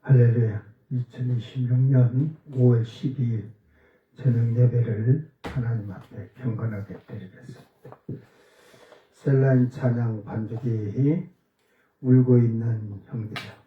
할렐루야. 2026년 5월 12일 저녁 예배를 하나님 앞에 경건하게 드리겠습니다. 셀라인 찬양 반주기 울고 있는 형제여.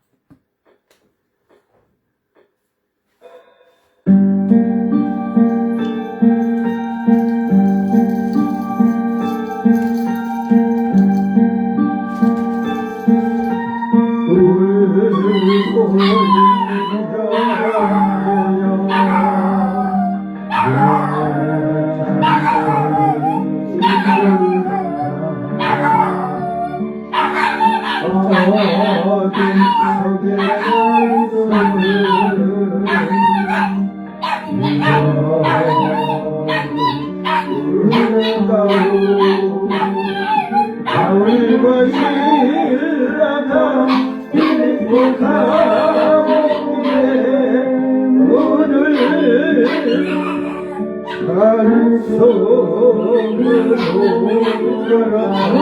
가을과 신라가 빛고 가보기에 오늘 찬송으로 걸어가고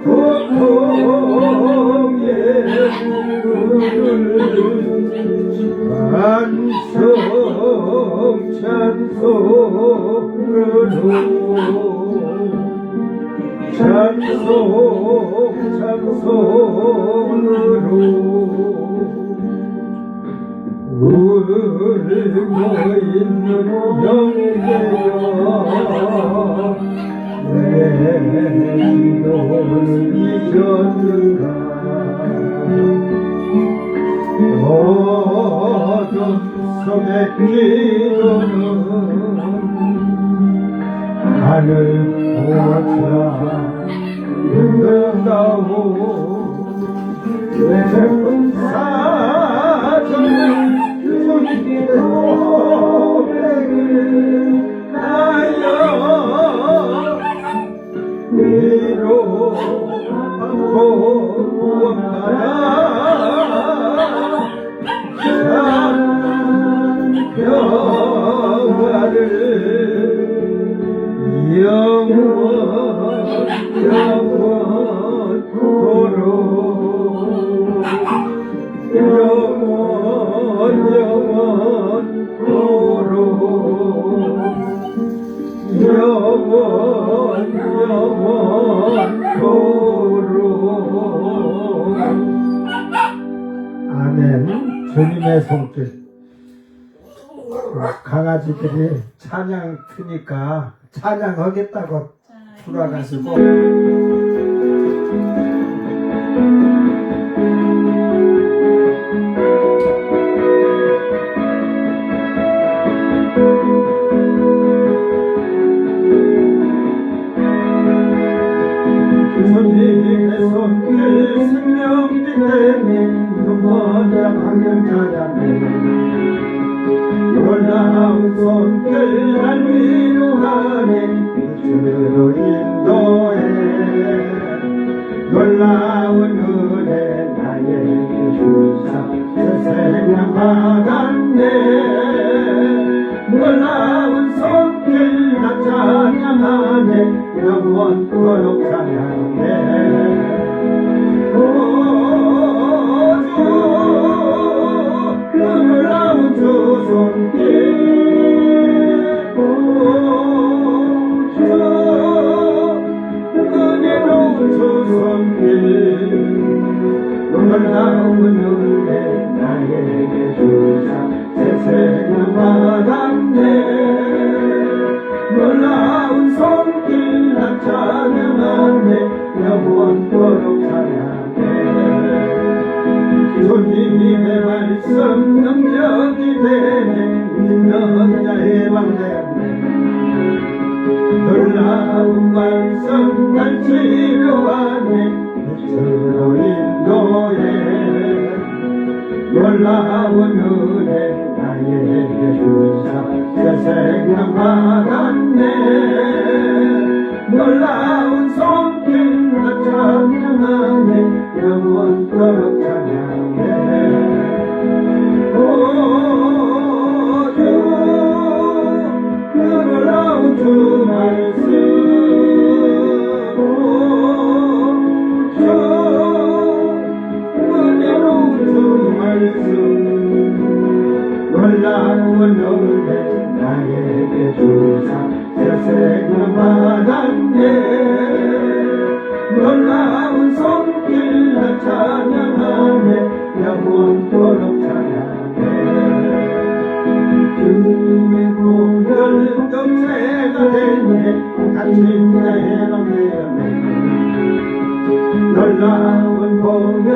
고통의 찬송 찬송으로 울고 있는 영계여 내 기도를 잊었는가. 어둠 속의 기도는 하늘 보자 흔들다오. 내 슬픈 사정을 숨기는 고백을 하여 위로하고 구원받아 평화를 영원토록 아멘. 주님의 손길. 강아지들이 찬양 트니까 찬양하겠다고 돌아가시고 주님의 손길 생명빛 때문에 눈먼자 방금 찾았네. 놀라운 손길 날 위로하네. 주로 인도해 놀라운 은혜 나에게 주사 새 생명 받았네. 놀라운 손길 나 찬양하네. 영원토록 찬양해. 그 놀라운 주 손길 은혜로운 주 손길 놀라운 은혜 나에게 주사 새 생명 받았네. 놀라운 손길 나 찬양하네. 영원토록 찬양해. 주님의 말씀 능력이 되네. 믿는 자의 왕되네. 놀라운 말씀 날 치료하네. 빛으로 인도해 놀라운 은혜 나에게 주사 새 생명 받았네. 놀라운 손길 나 찬양하네. 영원토록 찬양해. 주 그 놀라운 주 말씀 주 은혜 놀라운 손길 찬양하네 영원토록 찬양해 주님의 보혈 금세가 되네 같이 해방되었네 놀라운 보혈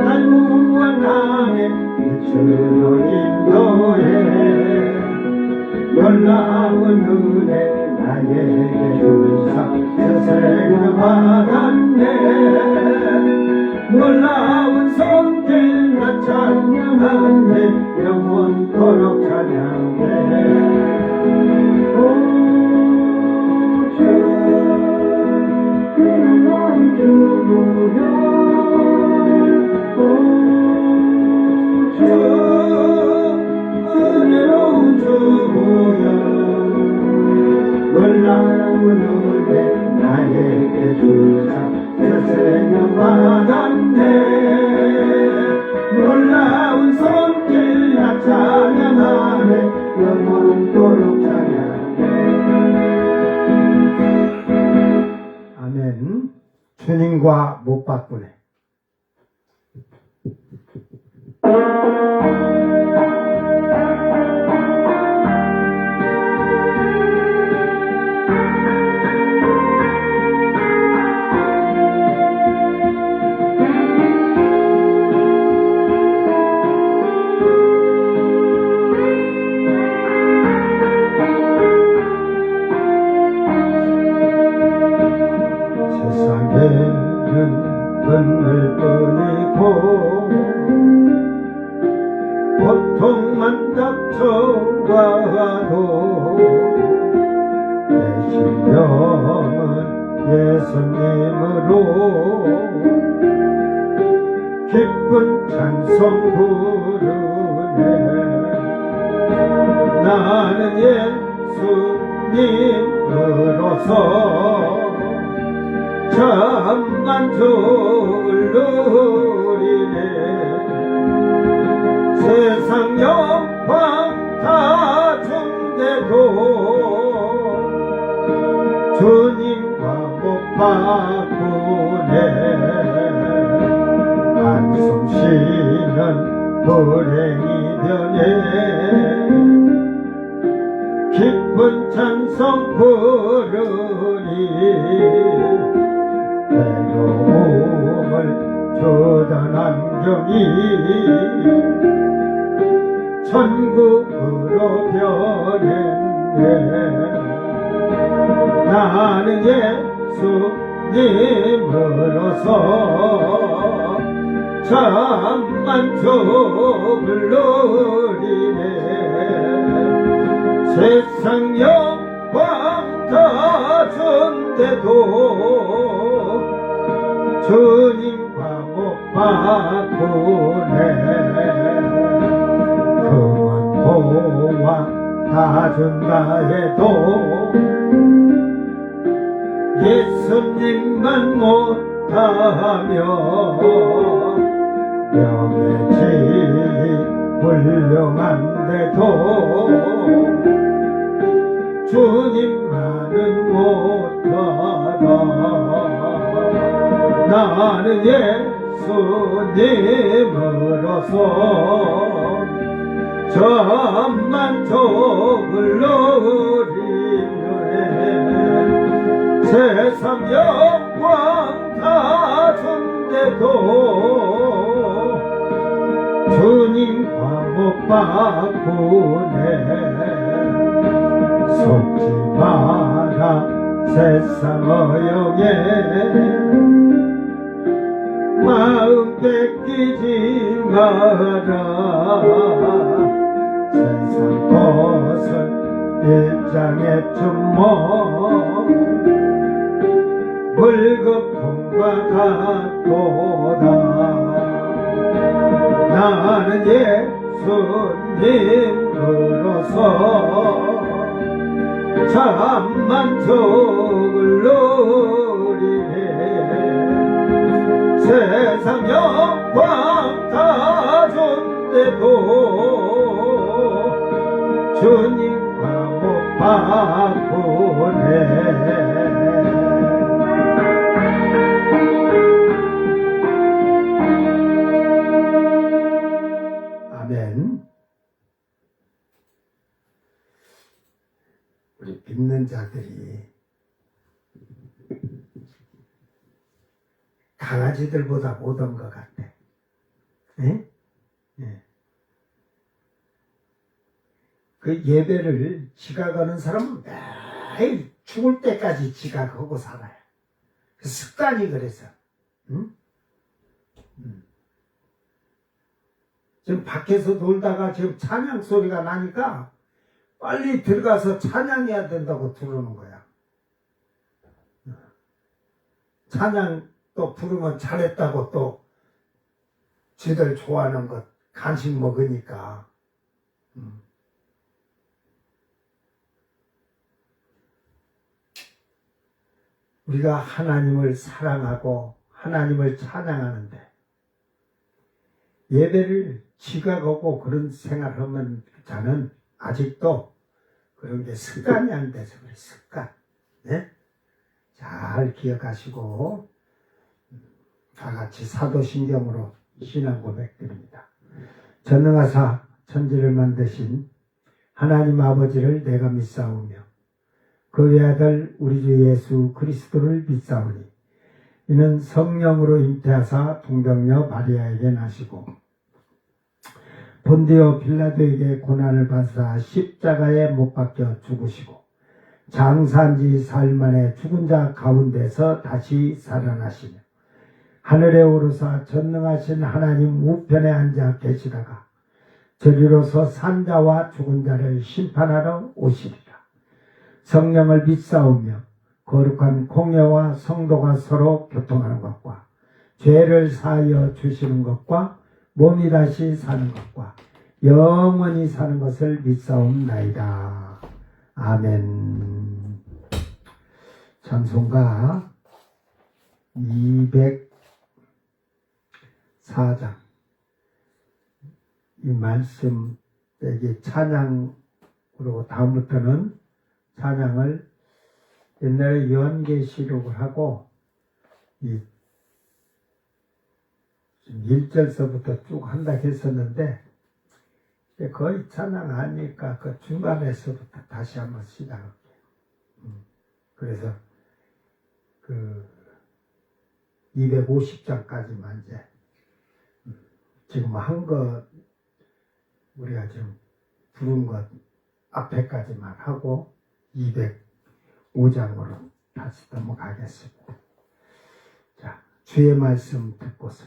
날 구원하네 빛으로 인도해 놀라운 은혜 나에게 주사 세상을 받았네 놀라운 손길 나 찬양하네 영원토록 찬양해 은혜로운 주 보혈 놀라운 은혜 나에게 주사 세상을 받았네 놀라운 손길 나 찬양하네 영원토록 찬양해 아멘. 주님과 못 바꾸네. 세상에는 눈물 뿐이고 고통만 닥쳐와도 내 심령은 예수님으로 기쁜 찬송 부르네 나는 예수님으로서 참 만족을 누리네 세상 영광 다 준대도 주님과 못 바꾸네 한숨 쉬는 불행이 되네 기쁜 찬송 부르니 괴로움을 주던 안경이 천국으로 변했네 나는 예수님으로서 참 만족을 누리네 세상 영광 다 준대도 주님과 못 바꾸네 금은 보화 다 준다 해도 예수님만 못하며 명예 지위 훌륭한데도 주님만은 못하다 나는 예수님으로서 참 만족을 누리네 세상 영광 다 준대도 주님과 못 바꾸네 속지 마라 세상 어영에 마음 뺏기지 마라 세상 것은 일장의 주먹 물거품과 같도다 나는 예수님으로서 참 만족을 누리네 세상 영광 다 준대도 주님과 못 바꾸네 강아지들보다 못한 것 같아. 예? 예. 그 예배를 지각하는 사람은 매일 죽을 때까지 지각하고 살아요. 그 습관이 그래서. 응? 지금 밖에서 놀다가 지금 찬양 소리가 나니까 빨리 들어가서 찬양해야 된다고 부르는 거야. 찬양 또 부르면 잘했다고 또 지들 좋아하는 것 간식 먹으니까. 우리가 하나님을 사랑하고 하나님을 찬양하는데 예배를 지각하고 그런 생활하면 저는 아직도 그런 게 습관이 안 돼서 그래. 습관. 네? 잘 기억하시고 다 같이 사도신경으로 신앙 고백드립니다. 전능하사 천지를 만드신 하나님 아버지를 내가 믿사오며 그 외아들 우리 주 예수 그리스도를 믿사오니 이는 성령으로 잉태하사 동정녀 마리아에게 나시고 본디오 빌라도에게 고난을 받으사 십자가에 못 박혀 죽으시고 장사한 지 사흘 만에 죽은 자 가운데서 다시 살아나시며 하늘에 오르사 전능하신 하나님 우편에 앉아 계시다가 저리로서 산 자와 죽은 자를 심판하러 오시리라. 성령을 믿사오며 거룩한 공예와 성도가 서로 교통하는 것과 죄를 사하여 주시는 것과 몸이 다시 사는 것과 영원히 사는 것을 믿사옵나이다. 아멘. 찬송가 204장 이 말씀 여기 찬양으로 다음부터는 찬양을 옛날에 요한계시록을 하고 이 1절서부터 쭉 한다 했었는데 거의 찬양 하니까 그 중간에서부터 다시 한번 시작할게요. 그래서 그 250장까지만 이제 지금 한 것 우리가 지금 부른 것 앞에까지만 하고 205장으로 다시 넘어가겠습니다. 자, 주의 말씀 듣고서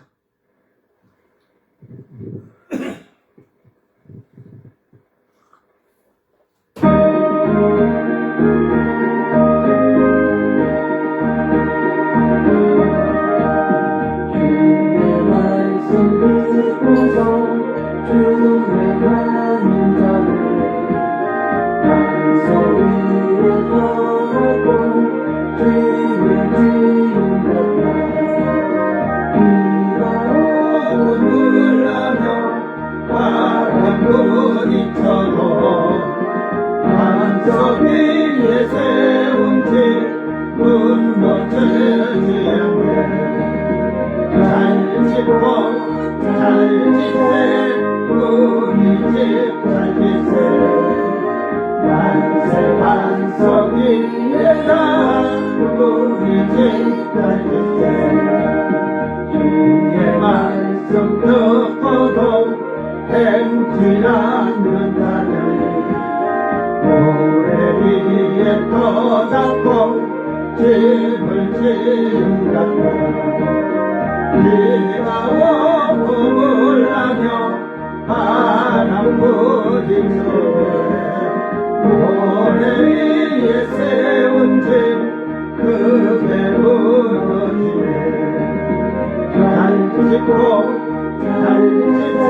주의 말씀 듣고도 행치 않는 자는 모래 위에 떠잡고 집을 지은 같다. 비가 오고 물나며 바람 부딪히네. 모래 위에 세운 집 크게 무너지네. 잘 짓고 잘 짓세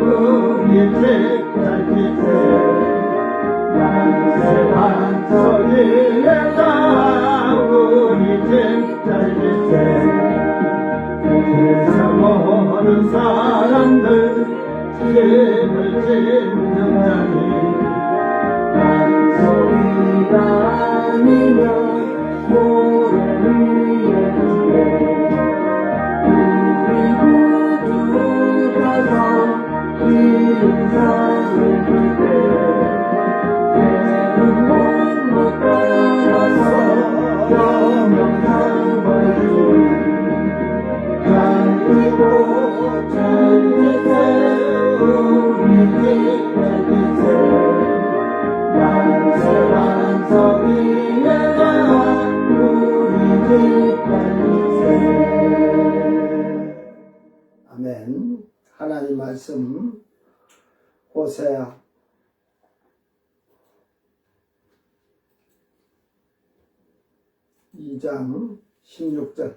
우리 집 잘 짓세 만세 반석이에다 우리 집 잘 짓세 세상 모든 사람들 집을 짓는 자니 반석이가 아니면 모래 위에 두네. 우리 모두 가서 기름 상을 줄게. 새는 몸못 따라서 영영상 벌주리. 찾으세요 우리 집 찾으세요 만세 만성이여라 우리 집 찾으세요. 아멘. 하나님 말씀 호세아 2장 16절.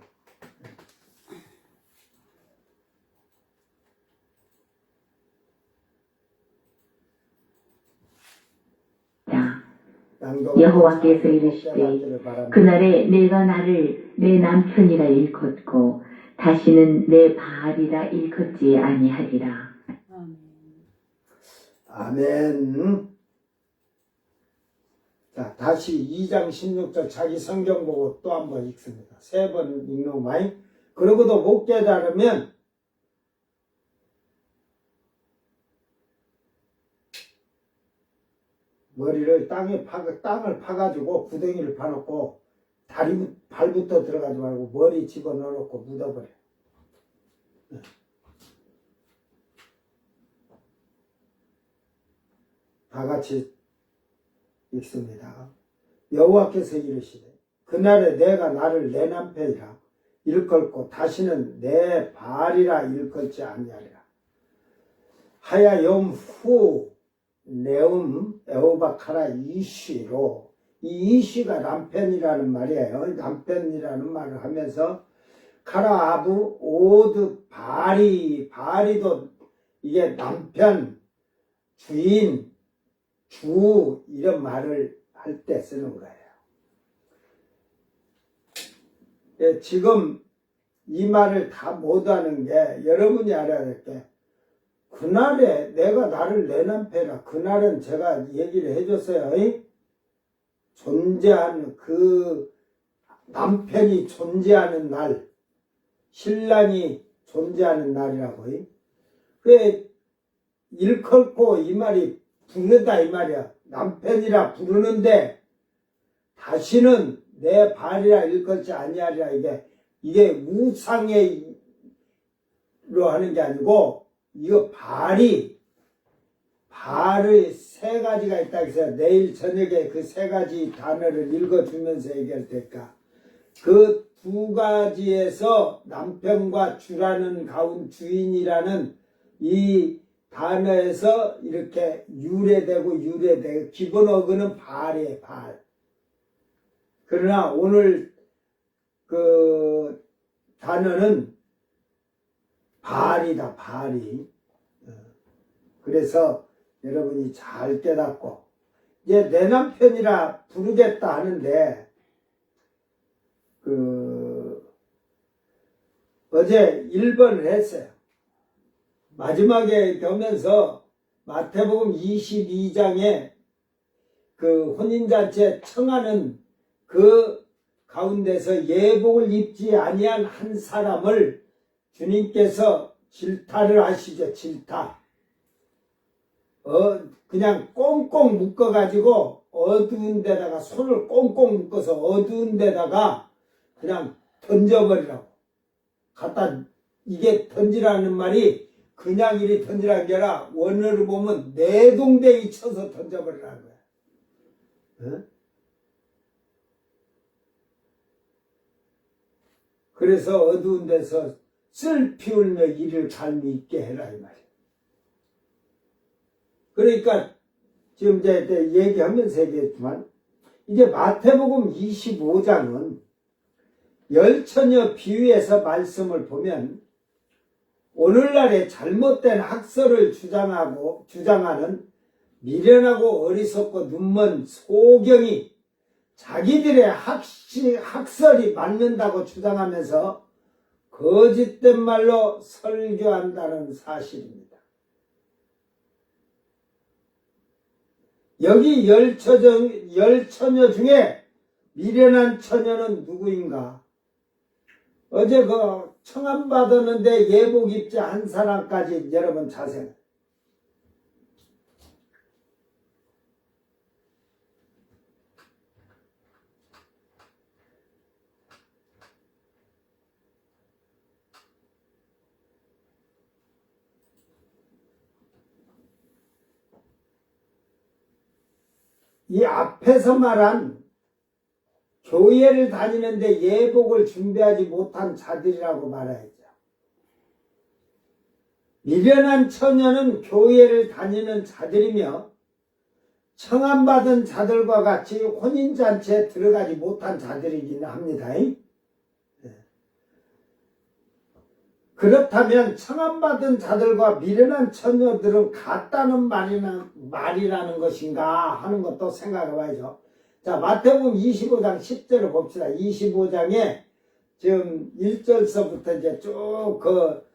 여호와께서 이르시되 그날에 내가 나를 내 남편이라 일컫고 다시는 내 바알이라 일컫지 아니하리라. 아멘. 자, 다시 2장 16절 자기 성경 보고 또 한 번 읽습니다. 3번 읽는 마이. 그러고도 못 깨달으면 머리를 땅을 파가지고 구덩이를 파놓고 발부터 들어가지 말고 머리 집어넣어놓고 묻어버려. 다 같이 읽습니다. 여호와께서 이르시되 그날에 내가 나를 내 남편이라 일컬고 다시는 내 바알이라 일컬지 아니하리라. 하야 염후 네움 에오바카라 이쉬로 이 이쉬가 남편이라는 말이에요. 남편이라는 말을 하면서 카라아부 오드 바리도 이게 남편, 주인, 주 이런 말을 할 때 쓰는 거예요. 예, 지금 이 말을 다 못하는 게 여러분이 알아야 될 게 그날에 내가 나를 내 남편이라 그날은 제가 얘기를 해줬어요. 존재하는 그 남편이 존재하는 날 신랑이 존재하는 날이라고. 그래 일컬고 이 말이 부르다 이 말이야. 남편이라 부르는데 다시는 내 발이라 일컬지 아니하리라. 이게 우상의로 하는 게 아니고 이거 발의 세 가지가 있다 해서 내일 저녁에 그 세 가지 단어를 읽어주면서 얘기할 테니까 그 두 가지에서 남편과 주라는 가운 주인이라는 이 단어에서 이렇게 유래되고 기본 어근은 발이에요. 발. 그러나 오늘 그 단어는 발이다. 발이. 그래서 여러분이 잘 깨닫고 이제 내 남편이라 부르겠다 하는데 어제 1번을 했어요. 마지막에 오면서 마태복음 22장에 그 혼인잔치에 청하는 그 가운데서 예복을 입지 아니한 한 사람을 주님께서 질타를 하시죠. 질타. 그냥 꽁꽁 묶어가지고 어두운 데다가 손을 꽁꽁 묶어서 어두운 데다가 그냥 던져버리라고. 이게 던지라는 말이 그냥 이리 던지라는 게 아니라 원어로 보면 내동댕이 쳐서 던져버리라는 거야. 그래서 어두운 데서 슬피 울며 이를 갈미 있게 해라 이 말이야. 그러니까 지금 이제 얘기하면서 얘기했지만 이제 마태복음 25장은 열처녀 비유에서 말씀을 보면 오늘날의 잘못된 학설을 주장하는 미련하고 어리석고 눈먼 소경이 자기들의 학설이 맞는다고 주장하면서 거짓된 말로 설교한다는 사실입니다. 여기 열처녀 중에 미련한 처녀는 누구인가? 어제 그 청함 받았는데 예복 입지 한 사람까지 여러분 자세히 이 앞에서 말한 교회를 다니는데 예복을 준비하지 못한 자들이라고 말해야죠. 미련한 처녀는 교회를 다니는 자들이며 청함받은 자들과 같이 혼인잔치에 들어가지 못한 자들이긴 합니다. 그렇다면 청함받은 자들과 미련한 처녀들은 같다는 말이라는 것인가 하는 것도 생각해 봐야죠. 자, 마태복음 25장 10절을 봅시다. 25장에 지금 1절서부터 이제 쭉 그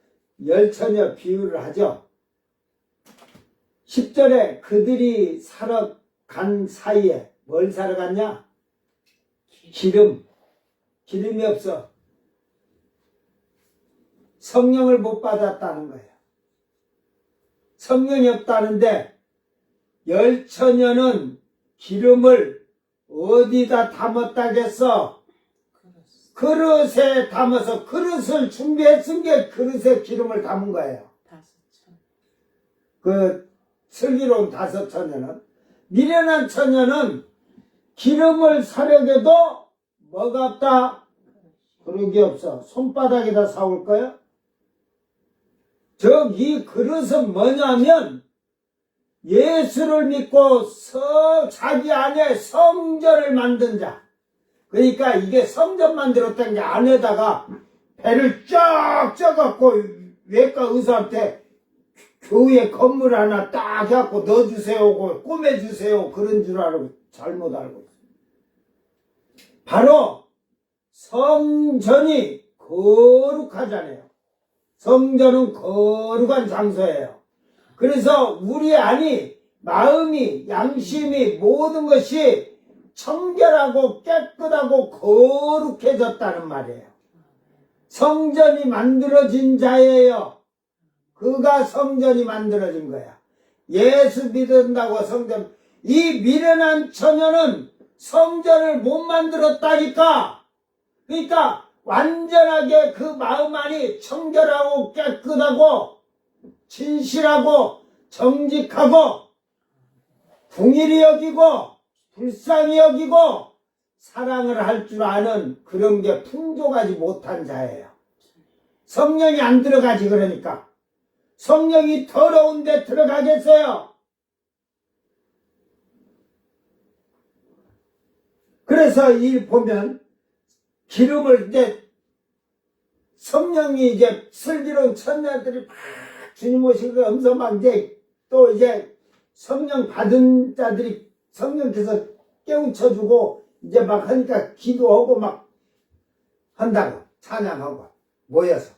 열처녀 비유를 하죠. 10절에 그들이 사러 간 사이에 뭘 사러 갔냐? 기름이 없어. 성령을 못 받았다는 거예요. 성령이 없다는데 열처녀는 기름을 어디다 담았다겠어? 그릇에 담아서 그릇을 준비했은 게 그릇에 기름을 담은 거예요. 그 슬기로운 5처녀는. 미련한 처녀는 기름을 사려게도 뭐가 없다? 그릇이 없어. 손바닥에다 사올 거야? 이 그릇은 뭐냐면 예수를 믿고 자기 안에 성전을 만든 자. 그러니까 이게 성전 만들었다는 게 안에다가 배를 쫙 쪄갖고 외과 의사한테 교회 건물 하나 딱 해갖고 넣어주세요, 꾸며주세요 그런 줄 알고 잘못 알고 있어요. 바로 성전이 거룩하잖아요. 성전은 거룩한 장소예요. 그래서 우리 안이 마음이 양심이 모든 것이 청결하고 깨끗하고 거룩해졌다는 말이에요. 성전이 만들어진 자예요. 그가 성전이 만들어진 거야. 예수 믿는다고 성전. 이 미련한 처녀는 성전을 못 만들었다니까. 그러니까 완전하게 그 마음 안이 청결하고 깨끗하고 진실하고 정직하고 궁일이 여기고 불쌍히 여기고 사랑을 할 줄 아는 그런 게 풍족하지 못한 자예요. 성령이 안 들어가지. 그러니까 성령이 더러운 데 들어가겠어요. 그래서 이 보면 기름을 이제 성령이 이제 슬기로운 처녀들이 막 주님 오시고 엄서 막 이제 또 이제 성령 받은 자들이 성령께서 깨우쳐주고 이제 막 하니까 기도하고 막 한다고 찬양하고 모여서.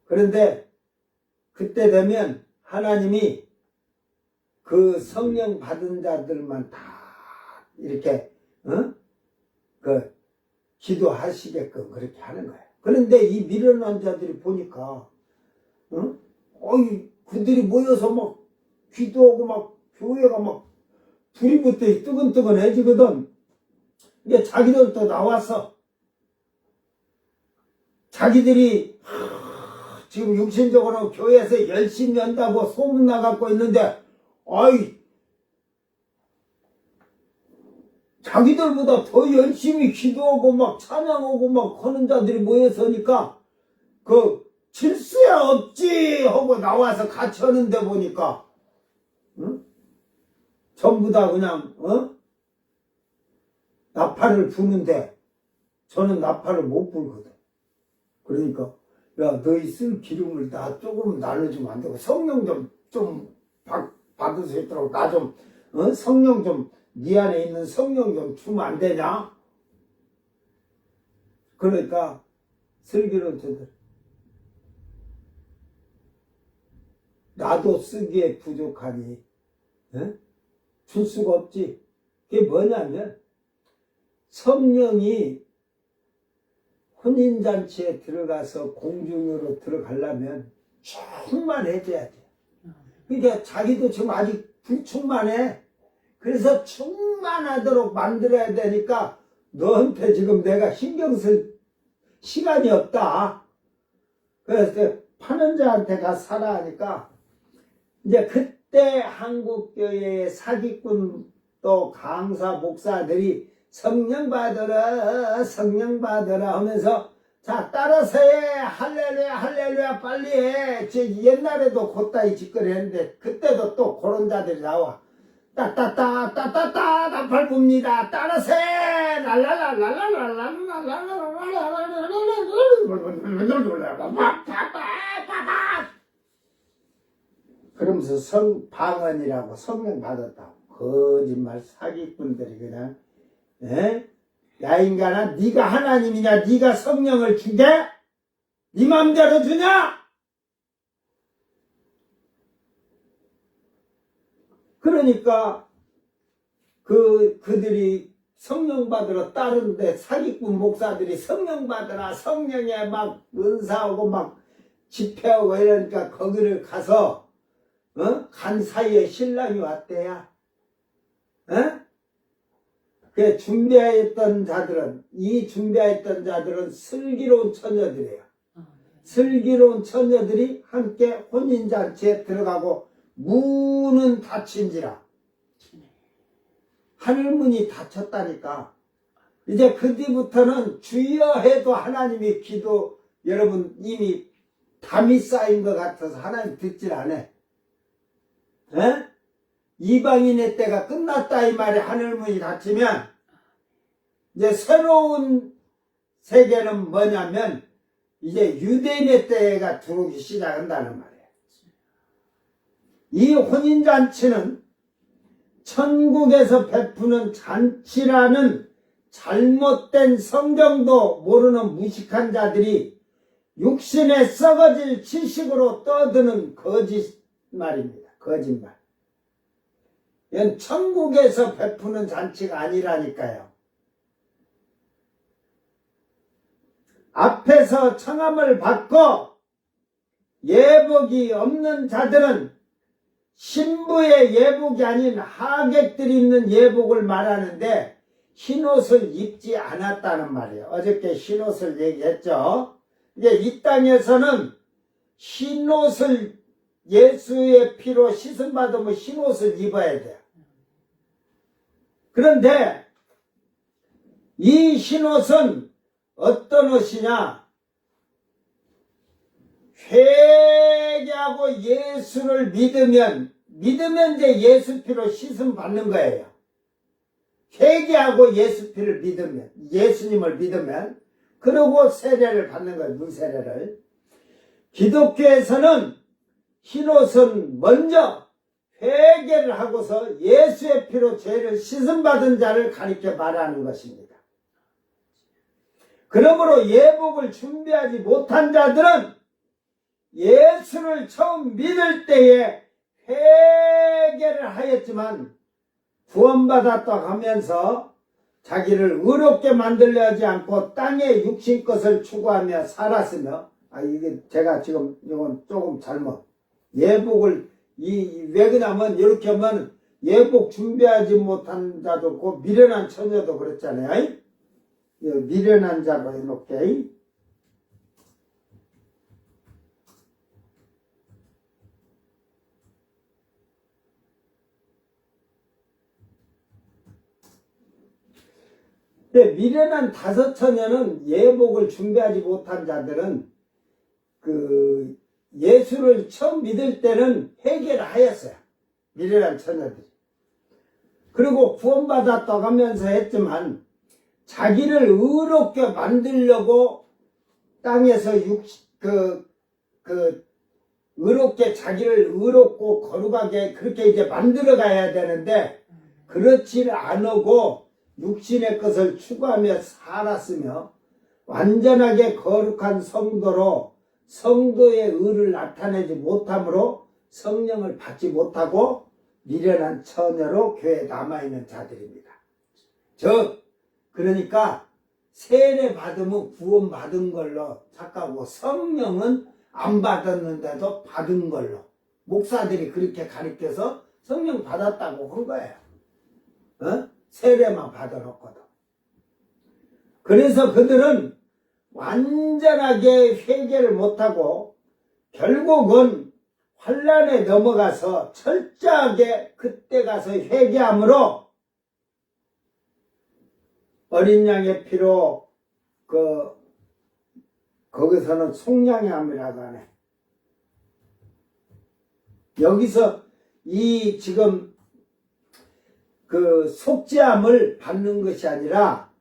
그런데 그때 되면 하나님이 그 성령 받은 자들만 다 이렇게 기도하시게끔 그렇게 하는 거예요. 그런데 이 미련한 자들이 보니까 그들이 모여서 막 기도하고 막 교회가 막 불이 붙어 뜨근뜨근해지거든. 이게 자기들도 나와서 자기들이 지금 육신적으로 교회에서 열심히 한다고 소문 나갖고 있는데 자기들보다 더 열심히 기도하고 막 찬양하고 막 하는 자들이 모여서니까 질서야 없지 하고 나와서 같이 하는데 보니까 전부 다 그냥 나팔을 부는데 저는 나팔을 못 불거든. 그러니까 야 너희 쓸 기름을 나 조금 나눠주면 안 되고 성령 좀 받을 수 있도록 나 좀 성령 좀 네 안에 있는 성령 좀 주면 안 되냐? 그러니까 슬기로운 저들 나도 쓰기에 부족하니 줄 수가 없지. 그게 뭐냐면 성령이 혼인잔치에 들어가서 공중으로 들어가려면 충만해져야 돼. 그러니까 자기도 지금 아직 불충만해. 그래서 충만하도록 만들어야 되니까 너한테 지금 내가 신경 쓸 시간이 없다. 그래서 파는 자한테 가 사라 하니까 이제 그때 그때 한국교회의 사기꾼 또 강사 목사들이 성령 받으라 성령 받으라 하면서 자 따라서 해 할렐루야 할렐루야 빨리 해. 옛날에도 곧다이 짓거리 했는데 그때도 또 그런 자들이 나와. 따따따 따따따 나팔 붑니다. 따라서 해 그러면서 성방언이라고 성령 받았다고. 거짓말 사기꾼들이 그냥 에? 야 인간아 네가 하나님이냐 네가 성령을 주게? 네 맘대로 주냐? 그러니까 그들이 성령 받으러 따르는데 사기꾼 목사들이 성령 받으라 성령에 막 은사하고 막 집회하고 이러니까 거기를 가서 간 사이에 신랑이 왔대야. 그 준비했던 자들은 슬기로운 처녀들이에요. 슬기로운 처녀들이 함께 혼인잔치에 들어가고 문은 닫힌지라. 하늘문이 닫혔다니까. 이제 그 뒤부터는 주여 해도 하나님이 기도 여러분 이미 담이 쌓인 것 같아서 하나님 듣질 않아. 이방인의 때가 끝났다 이 말에 하늘문이 닫히면 이제 새로운 세계는 뭐냐면 이제 유대인의 때가 들어오기 시작한다는 말이에요. 이 혼인잔치는 천국에서 베푸는 잔치라는 잘못된 성경도 모르는 무식한 자들이 육신에 썩어질 지식으로 떠드는 거짓말입니다. 거짓말. 이건 천국에서 베푸는 잔치가 아니라니까요. 앞에서 청함을 받고 예복이 없는 자들은 신부의 예복이 아닌 하객들이 입는 예복을 말하는데 흰옷을 입지 않았다는 말이에요. 어저께 흰옷을 얘기했죠. 이제 이 땅에서는 흰옷을 예수의 피로 씻음받으면 흰옷을 입어야 돼요. 그런데 이 흰옷은 어떤 옷이냐? 회개하고 예수를 믿으면 이제 예수 피로 씻음 받는 거예요. 회개하고 예수 피를 믿으면, 예수님을 믿으면, 그러고 세례를 받는 거예요. 물세례를. 기독교에서는 흰옷은 먼저 회개를 하고서 예수의 피로 죄를 씻음 받은 자를 가리켜 말하는 것입니다. 그러므로 예복을 준비하지 못한 자들은 예수를 처음 믿을 때에 회개를 하였지만 구원받았다 하면서 자기를 의롭게 만들려 하지 않고 땅의 육신 것을 추구하며 살았으며, 이게 제가 지금 이건 조금 잘못. 예복을, 왜 그러냐면 이렇게 하면 예복 준비하지 못한 자도 있고 미련한 처녀도 그렇잖아요. 미련한 자로 해놓게. 근데 미련한 다섯 처녀는 예복을 준비하지 못한 자들은 예수를 처음 믿을 때는 회개를 하였어요. 미련한 처녀들이. 그리고 구원받았다고 하면서 했지만 자기를 의롭게 만들려고 땅에서 의롭게 자기를 의롭고 거룩하게 그렇게 이제 만들어 가야 되는데 그렇지 않고 육신의 것을 추구하며 살았으며 완전하게 거룩한 성도로 성도의 의를 나타내지 못함으로 성령을 받지 못하고 미련한 처녀로 교회에 남아있는 자들입니다. 그러니까 세례 받으면 구원 받은 걸로 착각하고 성령은 안 받았는데도 받은 걸로 목사들이 그렇게 가르쳐서 성령 받았다고 한 거예요. 세례만 받아놓거든. 그래서 그들은 완전하게 회개를 못하고 결국은 환란에 넘어가서 철저하게 그때 가서 회개함으로 어린 양의 피로 거기서는 속량함이라고 하네. 여기서 이 지금 그 속죄함을 받는 것이 아니라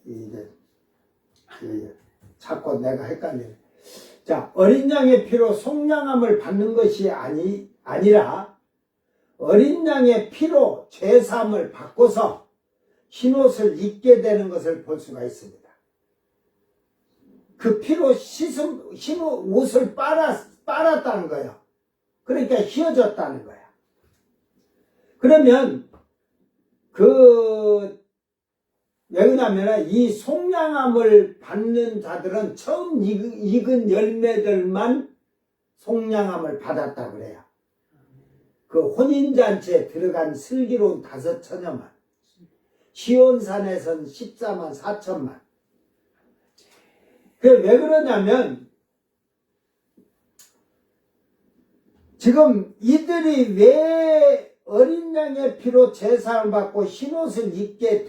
이제 자꾸 내가 헷갈리네. 자, 어린 양의 피로 속량함을 받는 것이 아니라 어린 양의 피로 죄사함을 받고서 흰옷을 입게 되는 것을 볼 수가 있습니다. 그 피로 흰 옷을 빨았다는 거예요. 그러니까 휘어졌다는 거야. 그러면 왜 그러냐면 이 속량함을 받는 자들은 처음 익은 열매들만 속량함을 받았다 그래요. 그 혼인잔치에 들어간 슬기로운 5처녀만, 시온산에선 14만 4천만. 왜 그러냐면 지금 이들이 왜 어린 양의 피로 제사를 받고 흰옷을 입게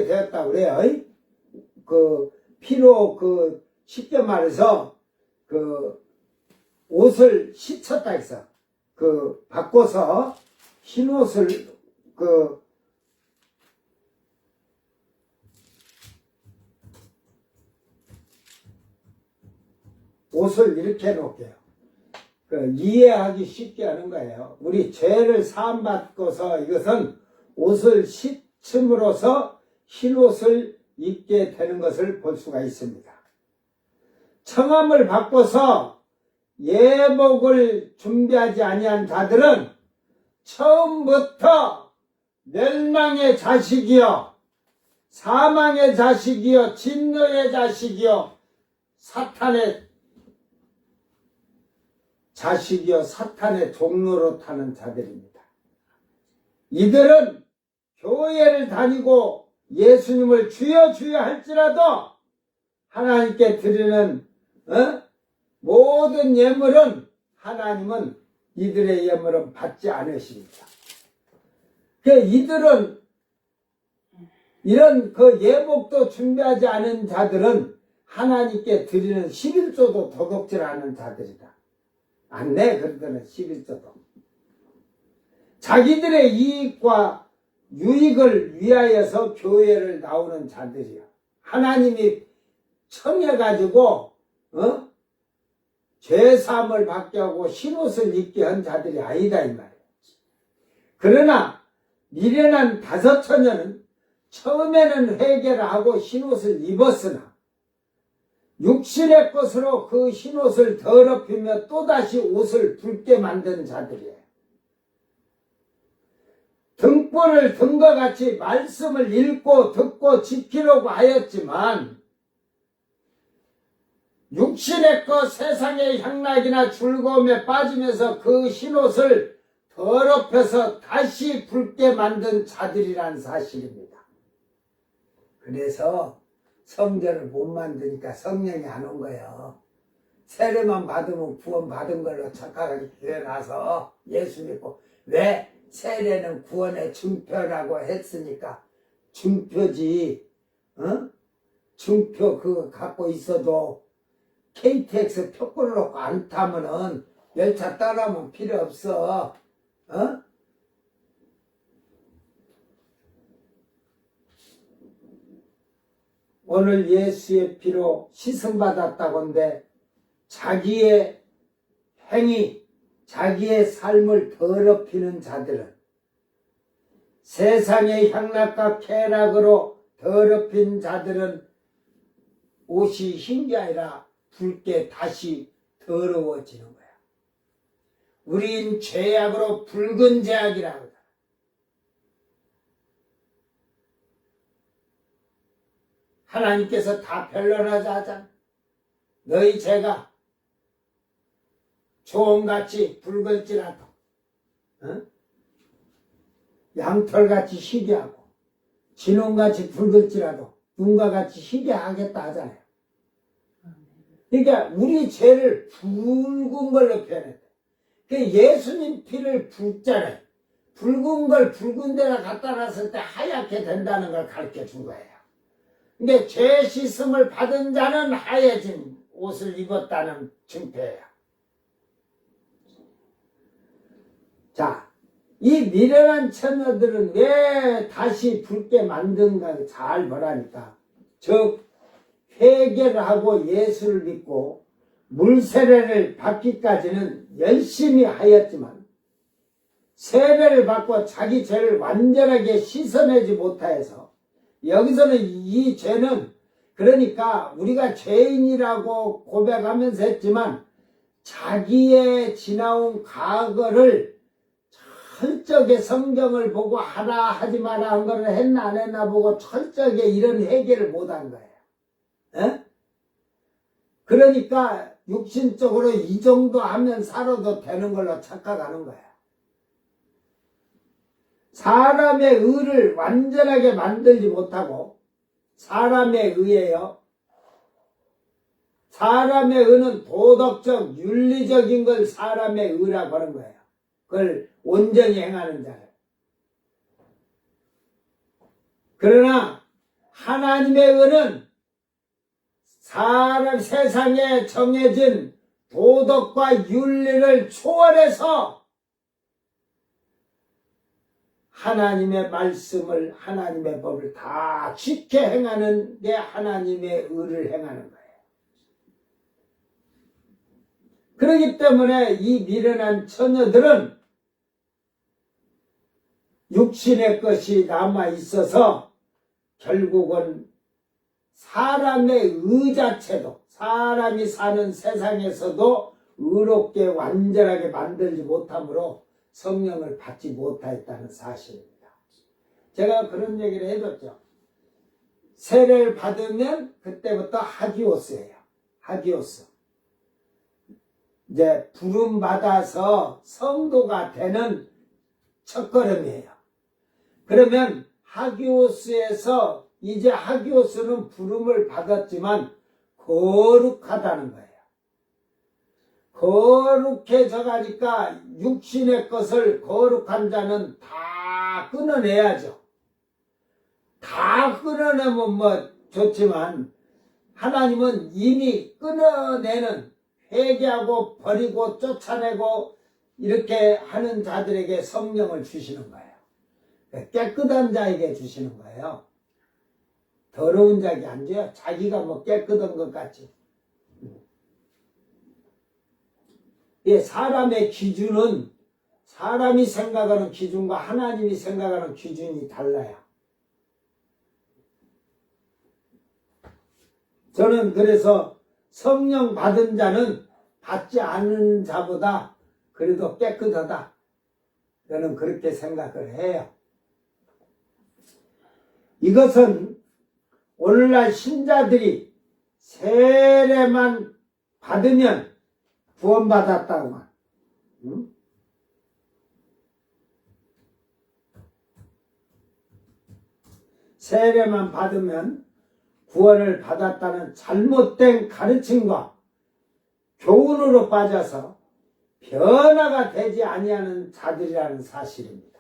되었다고 그래요. 그 피로 쉽게 말해서 옷을 씻었다 해서 바꿔서 흰옷을 옷을 이렇게 해놓을게요. 이해하기 쉽게 하는 거예요. 우리 죄를 사함받고서 이것은 옷을 씻음으로써 흰옷을 입게 되는 것을 볼 수가 있습니다. 청함을 받고서 예복을 준비하지 아니한 자들은 처음부터 멸망의 자식이요, 사망의 자식이요, 진노의 자식이요, 사탄의 자식이요 사탄의 종로로 타는 자들입니다. 이들은 교회를 다니고 예수님을 주여 주여 할지라도 하나님께 드리는 모든 예물은 하나님은 이들의 예물은 받지 않으십니다. 이들은 이런 예복도 준비하지 않은 자들은 하나님께 드리는 11조도 도둑질 하는 자들이다. 안 내, 그러더니 11조도. 자기들의 이익과 유익을 위하여서 교회를 나오는 자들이야. 하나님이 청해가지고 죄사함을 받게 하고 흰옷을 입게 한 자들이 아니다 이 말이에요. 그러나 미련한 5처녀는 처음에는 회개를 하고 흰옷을 입었으나 육신의 것으로 그 흰옷을 더럽히며 또다시 옷을 붉게 만든 자들이에요. 등불을 든과 같이 말씀을 읽고 듣고 지키려고 하였지만 육신의 것 세상의 향락이나 즐거움에 빠지면서 그 흰옷을 더럽혀서 다시 붉게 만든 자들이란 사실입니다. 그래서 성전을 못 만드니까 성령이 안 온 거예요. 세례만 받으면 구원 받은 걸로 착각하게 되어나서 예수 믿고, 왜 세례는 구원의 증표라고 했으니까 증표지. 증표 그거 갖고 있어도 KTX 표권을 놓고 안 타면은 열차 따라오면 필요 없어. 오늘 예수의 피로 씻음받았다건데 자기의 행위, 자기의 삶을 더럽히는 자들은, 세상의 향락과 쾌락으로 더럽힌 자들은 옷이 흰 게 아니라 붉게 다시 더러워지는 거야. 우린 죄악으로 붉은 죄악이라고 하잖아. 하나님께서 다 변론하자 하잖아. 너희 죄가 조홍같이 붉을지라도 양털같이 희게 하고 진홍같이 붉을지라도 눈과 같이 희게 하겠다 하잖아요. 그러니까 우리 죄를 붉은 걸로 표현해. 그 예수님 피를 붉잖아요. 붉은 걸 붉은 데다 갖다 놨을 때 하얗게 된다는 걸 가르쳐 준 거예요. 근데 죄 씻음을 받은 자는 하얘진 옷을 입었다는 증표예요. 자, 이 미련한 처녀들은 왜 다시 붉게 만든가 잘 보라니까. 즉 회개를 하고 예수를 믿고 물세례를 받기까지는 열심히 하였지만 세례를 받고 자기 죄를 완전하게 씻어내지 못하여서 여기서는 이 죄는 그러니까 우리가 죄인이라고 고백하면서 했지만 자기의 지나온 과거를 철저하게 성경을 보고 하라 하지 마라 한 거를 했나 안 했나 보고 철저하게 이런 회개를 못한 거예요. 에? 그러니까 육신적으로 이 정도 하면 살아도 되는 걸로 착각하는 거예요. 사람의 의를 완전하게 만들지 못하고 사람의 의예요. 사람의 의는 도덕적, 윤리적인 걸 사람의 의라고 하는 거예요. 그걸 온전히 행하는 자를. 그러나 하나님의 의는 사람 세상에 정해진 도덕과 윤리를 초월해서 하나님의 말씀을 하나님의 법을 다 지켜 행하는 게 하나님의 의를 행하는 거예요. 그렇기 때문에 이 미련한 처녀들은 육신의 것이 남아 있어서 결국은 사람의 의 자체도 사람이 사는 세상에서도 의롭게 완전하게 만들지 못하므로 성령을 받지 못하였다는 사실입니다. 제가 그런 얘기를 해줬죠. 세례를 받으면 그때부터 하기오스예요. 하기오스. 이제 부름 받아서 성도가 되는 첫걸음이에요. 그러면 하기오스에서 이제 하기오스는 부름을 받았지만 거룩하다는 거예요. 거룩해져 가니까 육신의 것을 거룩한 자는 다 끊어내야죠. 다 끊어내면 뭐 좋지만 하나님은 이미 끊어내는 회개하고 버리고 쫓아내고 이렇게 하는 자들에게 성령을 주시는 거예요. 깨끗한 자에게 주시는 거예요. 더러운 자에게 안 줘요. 자기가 뭐 깨끗한 것 같이. 예, 사람의 기준은 사람이 생각하는 기준과 하나님이 생각하는 기준이 달라요. 저는 그래서 성령 받은 자는 받지 않은 자보다 그래도 깨끗하다. 저는 그렇게 생각을 해요. 이것은 오늘날 신자들이 세례만 받으면 구원받았다고만. 세례만 받으면 구원을 받았다는 잘못된 가르침과 교훈으로 빠져서 변화가 되지 아니하는 자들이라는 사실입니다.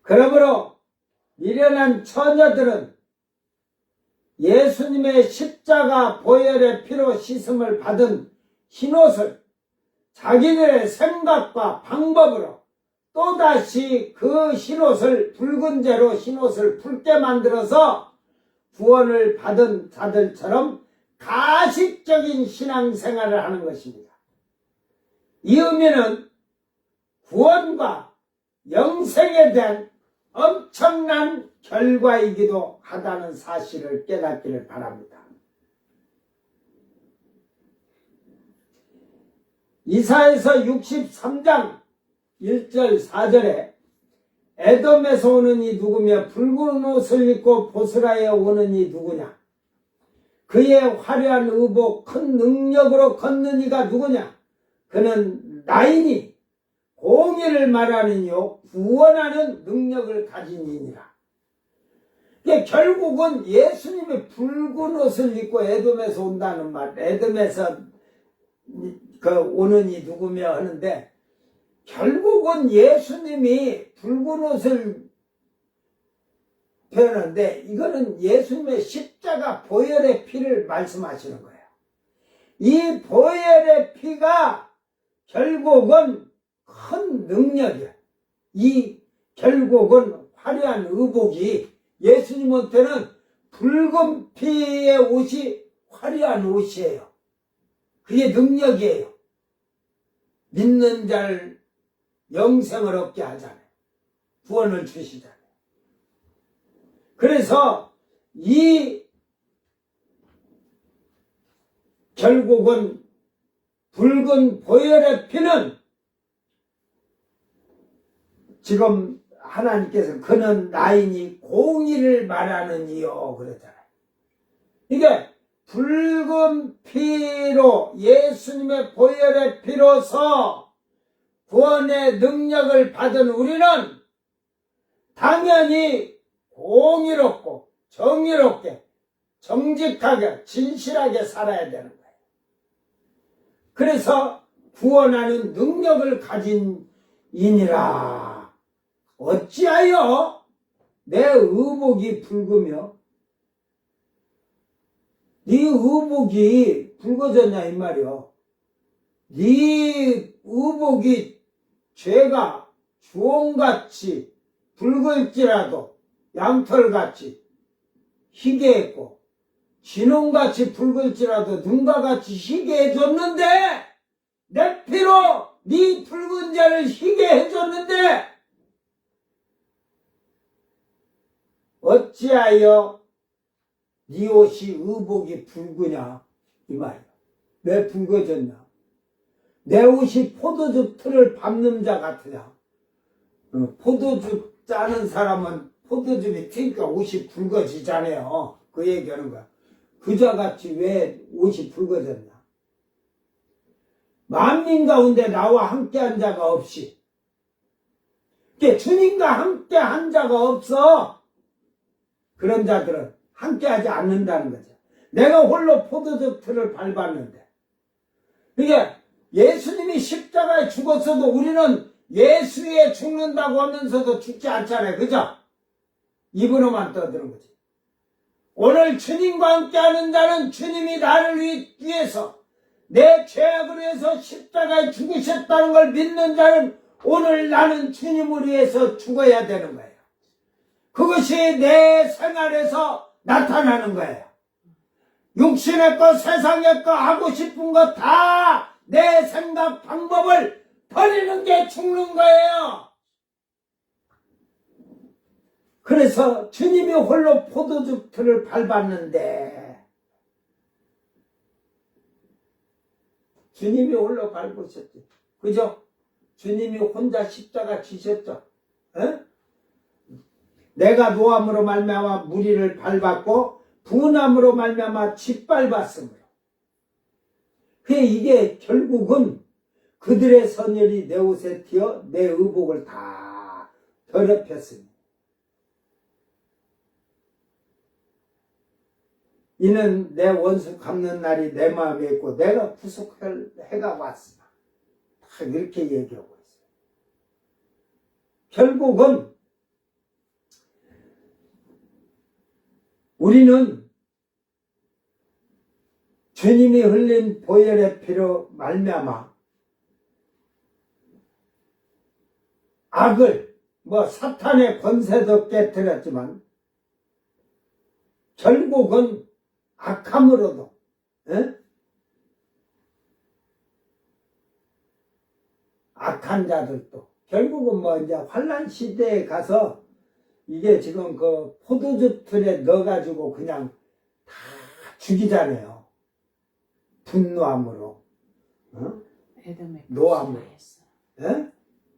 그러므로 미련한 처녀들은 예수님의 십자가 보혈의 피로 씻음을 받은 흰옷을 자기들의 생각과 방법으로 또다시 그 흰옷을 붉은 재로 흰옷을 붉게 만들어서 구원을 받은 자들처럼 가식적인 신앙생활을 하는 것입니다. 이 의미는 구원과 영생에 대한 엄청난 결과이기도 하다는 사실을 깨닫기를 바랍니다. 이사야서 63장 1절 4절에 에돔에서 오는 이 누구며 붉은 옷을 입고 보스라에 오는 이 누구냐? 그의 화려한 의복 큰 능력으로 걷는 이가 누구냐? 그는 나이니 공의를 말하는 이요 구원하는 능력을 가진 이니라. 결국은 예수님이 붉은 옷을 입고 에돔에서 온다는 말, 에돔에서 오는 이 누구며 하는데, 결국은 예수님이 붉은 옷을 표현하는데, 이거는 예수님의 십자가 보혈의 피를 말씀하시는 거예요. 이 보혈의 피가 결국은 큰 능력이에요. 이 결국은 화려한 의복이 예수님한테는 붉은 피의 옷이 화려한 옷이에요. 그게 능력이에요. 믿는 자를 영생을 얻게 하잖아요. 구원을 주시잖아요. 그래서 이 결국은 붉은 보혈의 피는 지금 하나님께서 그는 나이니 공의를 말하느니요 그러잖아요. 이게 붉은 피로 예수님의 보혈의 피로서 구원의 능력을 받은 우리는 당연히 공의롭고 정의롭게 정직하게 진실하게 살아야 되는 거예요. 그래서 구원하는 능력을 가진 이니라. 어찌하여 내 의복이 붉으며 네 의복이 붉어졌냐 이 말이요. 네 의복이 죄가 주홍같이 붉을지라도 양털같이 희게했고 진홍같이 붉을지라도 눈과같이 희게해줬는데 내 피로 네 붉은 자를 희게해줬는데 어찌하여 네 옷이 의복이 붉으냐 이 말이야. 왜 붉어졌냐. 내 옷이 포도즙 틀을 밟는 자 같으냐. 포도즙 짜는 사람은 포도즙이 튀니까 옷이 붉어지잖아요. 그 얘기하는 거야. 그자같이 왜 옷이 붉어졌냐. 만민 가운데 나와 함께한 자가 없이 주님과 함께한 자가 없어. 그런 자들은 함께하지 않는다는 거죠. 내가 홀로 포도즙 틀을 밟았는데 이게 예수님이 십자가에 죽었어도 우리는 예수에 죽는다고 하면서도 죽지 않잖아요. 그죠? 입으로만 떠드는 거지. 오늘 주님과 함께하는 자는 주님이 나를 위해서 내 죄악을 위해서 십자가에 죽으셨다는 걸 믿는 자는 오늘 나는 주님을 위해서 죽어야 되는 거예요. 그것이 내 생활에서 나타나는 거예요. 육신의 것, 세상의 것, 하고 싶은 것 다 내 생각, 방법을 버리는 게 죽는 거예요. 그래서 주님이 홀로 포도즙 틀을 밟았는데 주님이 홀로 밟으셨지. 그죠? 주님이 혼자 십자가 지셨죠. 에? 내가 노함으로 말미암아 무리를 밟았고 분함으로 말미암아 짓밟았으므로. 이게 결국은 그들의 선열이 내 옷에 튀어 내 의복을 다 더럽혔습니다. 이는 내 원수 갚는 날이 내 마음에 있고 내가 구속할 해가 왔으나 다 이렇게 얘기하고 있어요. 결국은 우리는 주님이 흘린 보혈의 피로 말미암아 악을 사탄의 권세도 깨뜨렸지만 결국은 악함으로도 악한 자들도 결국은 이제 환난 시대에 가서 이게 지금 그 포도즙 틀에 넣어가지고 그냥 다 죽이잖아요. 분노함으로, 에돔의 노함으로. 복수라 예?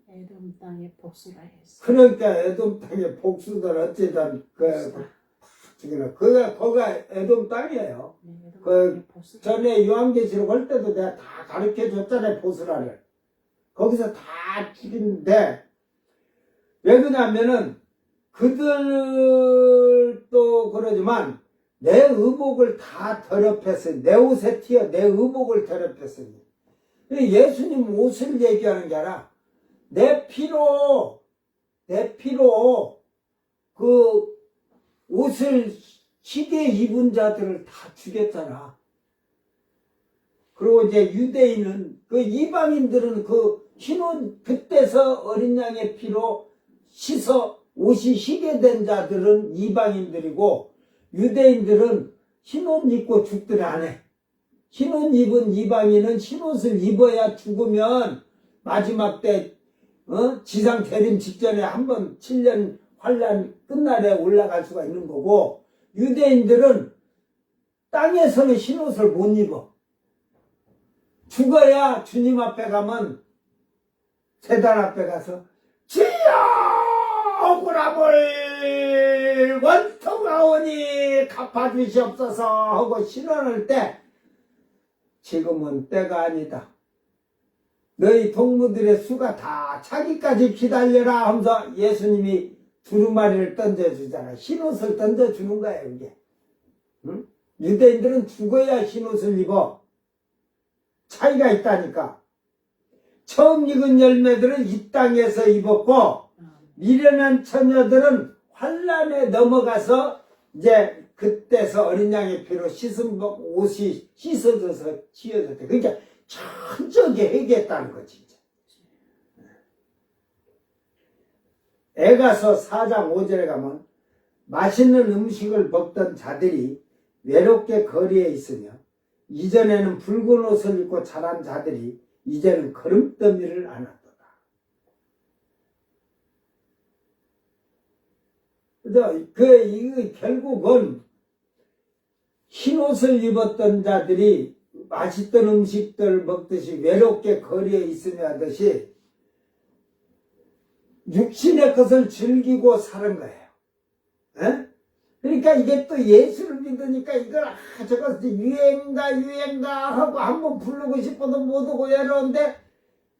에돔 땅의 복수라 했어. 그러니까 에돔 땅의 복수들 어찌든 죽이는 거가 에돔 땅이에요. 에돔 그 땅의 복수라. 전에 요한계시록 할 때도 내가 다 가르쳐 줬잖아요. 보스라를. 거기서 다 죽이는데 왜 그러냐면은 그들도 그러지만 내 의복을 다 더럽혔으니, 내 옷에 튀어 내 의복을 더럽혔으니. 예수님 옷을 얘기하는 게 아니라 내 피로 그 옷을 희게 입은 자들을 다 죽였잖아. 그리고 이제 유대인은, 그 이방인들은 그 흰옷, 그때서 어린 양의 피로 씻어 옷이 희게 된 자들은 이방인들이고, 유대인들은 흰옷 입고 죽들 안 해. 흰옷 입은 이방인은 흰옷을 입어야 죽으면 마지막 때 지상 재림 직전에 한번 7년 환란 끝날에 올라갈 수가 있는 거고, 유대인들은 땅에서는 흰옷을 못 입어. 죽어야 주님 앞에 가면 제단 앞에 가서 주여 억울함을 원통하오니 갚아주시옵소서 하고 신원할 때, 지금은 때가 아니다. 너희 동무들의 수가 다 차기까지 기다려라 하면서 예수님이 두루마리를 던져주잖아. 흰옷을 던져주는 거야 이게. 응? 유대인들은 죽어야 흰옷을 입어. 차이가 있다니까. 처음 익은 열매들은 이 땅에서 입었고, 미련한 처녀들은 환란에 넘어가서 이제 그때서 어린 양의 피로 씻은 옷이 씻어져서 지어졌대. 그러니까 천적에 회개했다는 거지. 이제. 에가서 4장 5절에 가면 맛있는 음식을 먹던 자들이 외롭게 거리에 있으며, 이전에는 붉은 옷을 입고 자란 자들이 이제는 거름더미를 안았도다. 이거 결국은 흰 옷을 입었던 자들이 맛있던 음식들 먹듯이 외롭게 거리에 있으며 하듯이 육신의 것을 즐기고 사는 거예요. 에? 그러니까 이게 또 예수를 믿으니까 이걸 저거 유행가 하고 한번 부르고 싶어도 못 오고 이러는데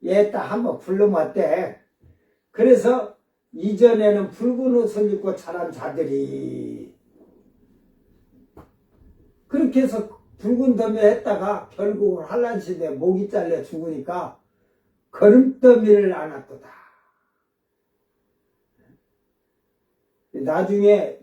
얘 딱 한번 불러면 어때? 그래서 이전에는 붉은 옷을 입고 자란 자들이 그렇게 해서 붉은 더미에 했다가 결국은 환란 시대에 목이 잘려 죽으니까 거름더미를 안았도다. 나중에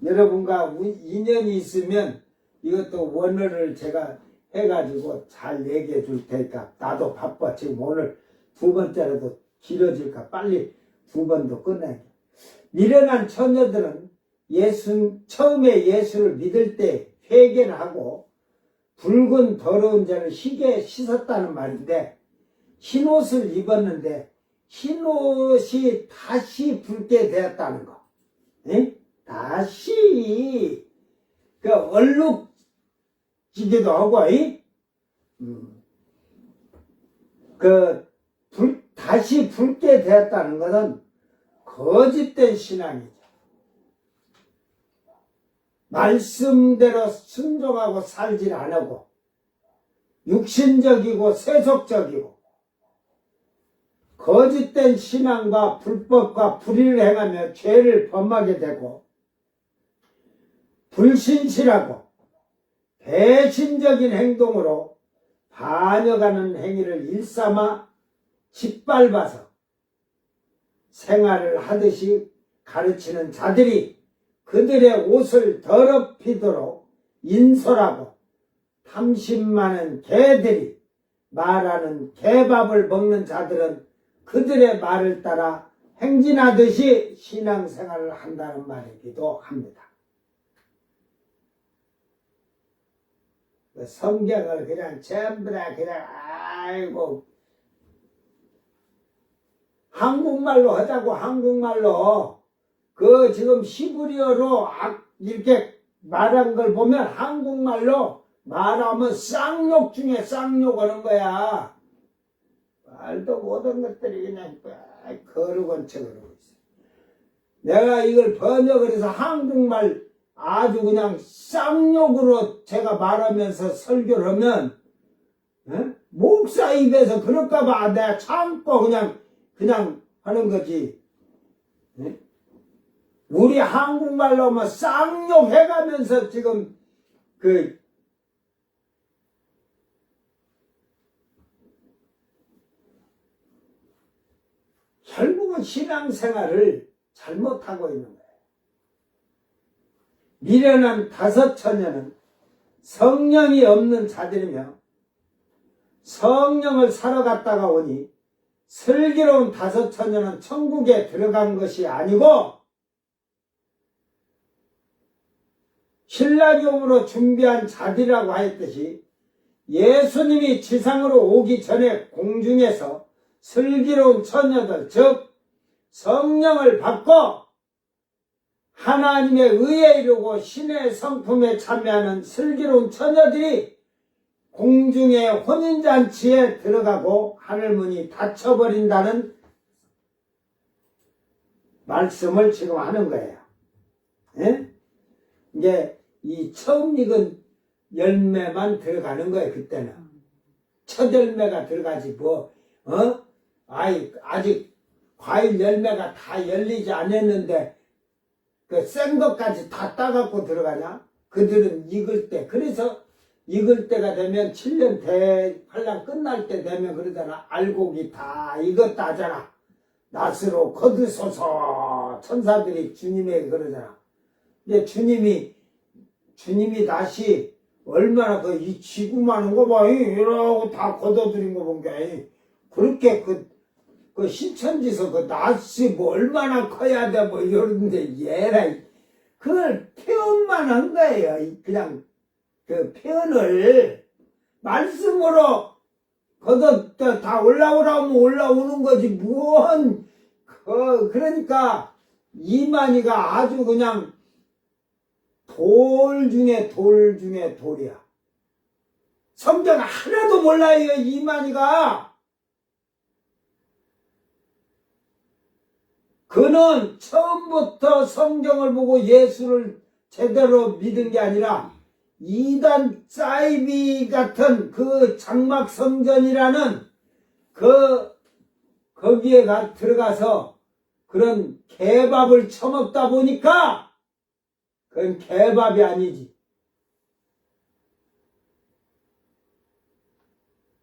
여러분과 인연이 있으면 이것도 원어를 제가 해가지고 잘 얘기해 줄 테니까. 나도 바빠. 지금 오늘 두 번째라도 길어질까 빨리 두 번도 끝내게. 미련한 처녀들은 처음에 예수를 믿을 때 회개를 하고 붉은 더러운 자를 희게 씻었다는 말인데, 흰옷을 입었는데 흰옷이 다시 붉게 되었다는 거. 에? 다시 얼룩지기도 하고, 다시 붉게 되었다는 것은 거짓된 신앙이죠. 말씀대로 순종하고 살질 않고 육신적이고 세속적이고 거짓된 신앙과 불법과 불의를 행하며 죄를 범하게 되고, 불신실하고 배신적인 행동으로 반역하는 행위를 일삼아 짓밟아서 생활을 하듯이 가르치는 자들이 그들의 옷을 더럽히도록 인솔하고, 탐심 많은 개들이 말하는 개밥을 먹는 자들은 그들의 말을 따라 행진하듯이 신앙생활을 한다는 말이기도 합니다. 성경을 그냥 전부 다 그냥 한국말로 하자고. 한국말로 지금 히브리어로 이렇게 말한 걸 보면 한국말로 말하면 쌍욕 중에 쌍욕 하는 거야. 말도 못한 것들이 그냥 거르건 척으로 있어. 내가 이걸 번역을 해서 한국말 아주 그냥 쌍욕으로 제가 말하면서 설교를 하면 목사 입에서 그럴까봐 내가 참고 그냥 하는 거지. 우리 한국말로 하면 쌍욕해가면서 지금 결국은 신앙생활을 잘못하고 있는 거예요. 미련한 5 처녀는 성령이 없는 자들이며 성령을 사러 갔다가 오니 슬기로운 5 처녀는 천국에 들어간 것이 아니고 신라경으로 준비한 자들이라고 하였듯이 예수님이 지상으로 오기 전에 공중에서 슬기로운 처녀들, 즉 성령을 받고 하나님의 의에 이르고 신의 성품에 참여하는 슬기로운 처녀들이 공중의 혼인잔치에 들어가고 하늘문이 닫혀버린다는 말씀을 지금 하는 거예요. 예? 이게 이 처음 익은 열매만 들어가는 거예요. 그때는 첫 열매가 들어가지 아직 과일 열매가 다 열리지 않았는데 그 센 것까지 다 따갖고 들어가냐? 그들은 익을 때, 그래서 익을 때가 되면 7년 대환란 끝날 때 되면 그러잖아. 알곡이 다 익었다 하잖아. 낫으로 거두소서 천사들이 주님에게 그러잖아. 근데 주님이 다시 얼마나 이 지구 많은 거 봐. 이러고 다 걷어들인 거 본 게. 그렇게 그 신천지서 낫이 얼마나 커야 돼 이러는데 얘라 그걸 표현만 한 거예요. 그냥 그 표현을 말씀으로 다 올라오라면 올라오는 거지 그러니까 이만희가 아주 그냥 돌 중에 돌이야. 성경 하나도 몰라요. 이만희가. 그는 처음부터 성경을 보고 예수를 제대로 믿은 게 아니라 이단 사이비 같은 그 장막 성전이라는 거기에 들어가서 그런 개밥을 처먹다 보니까 그건 개밥이 아니지.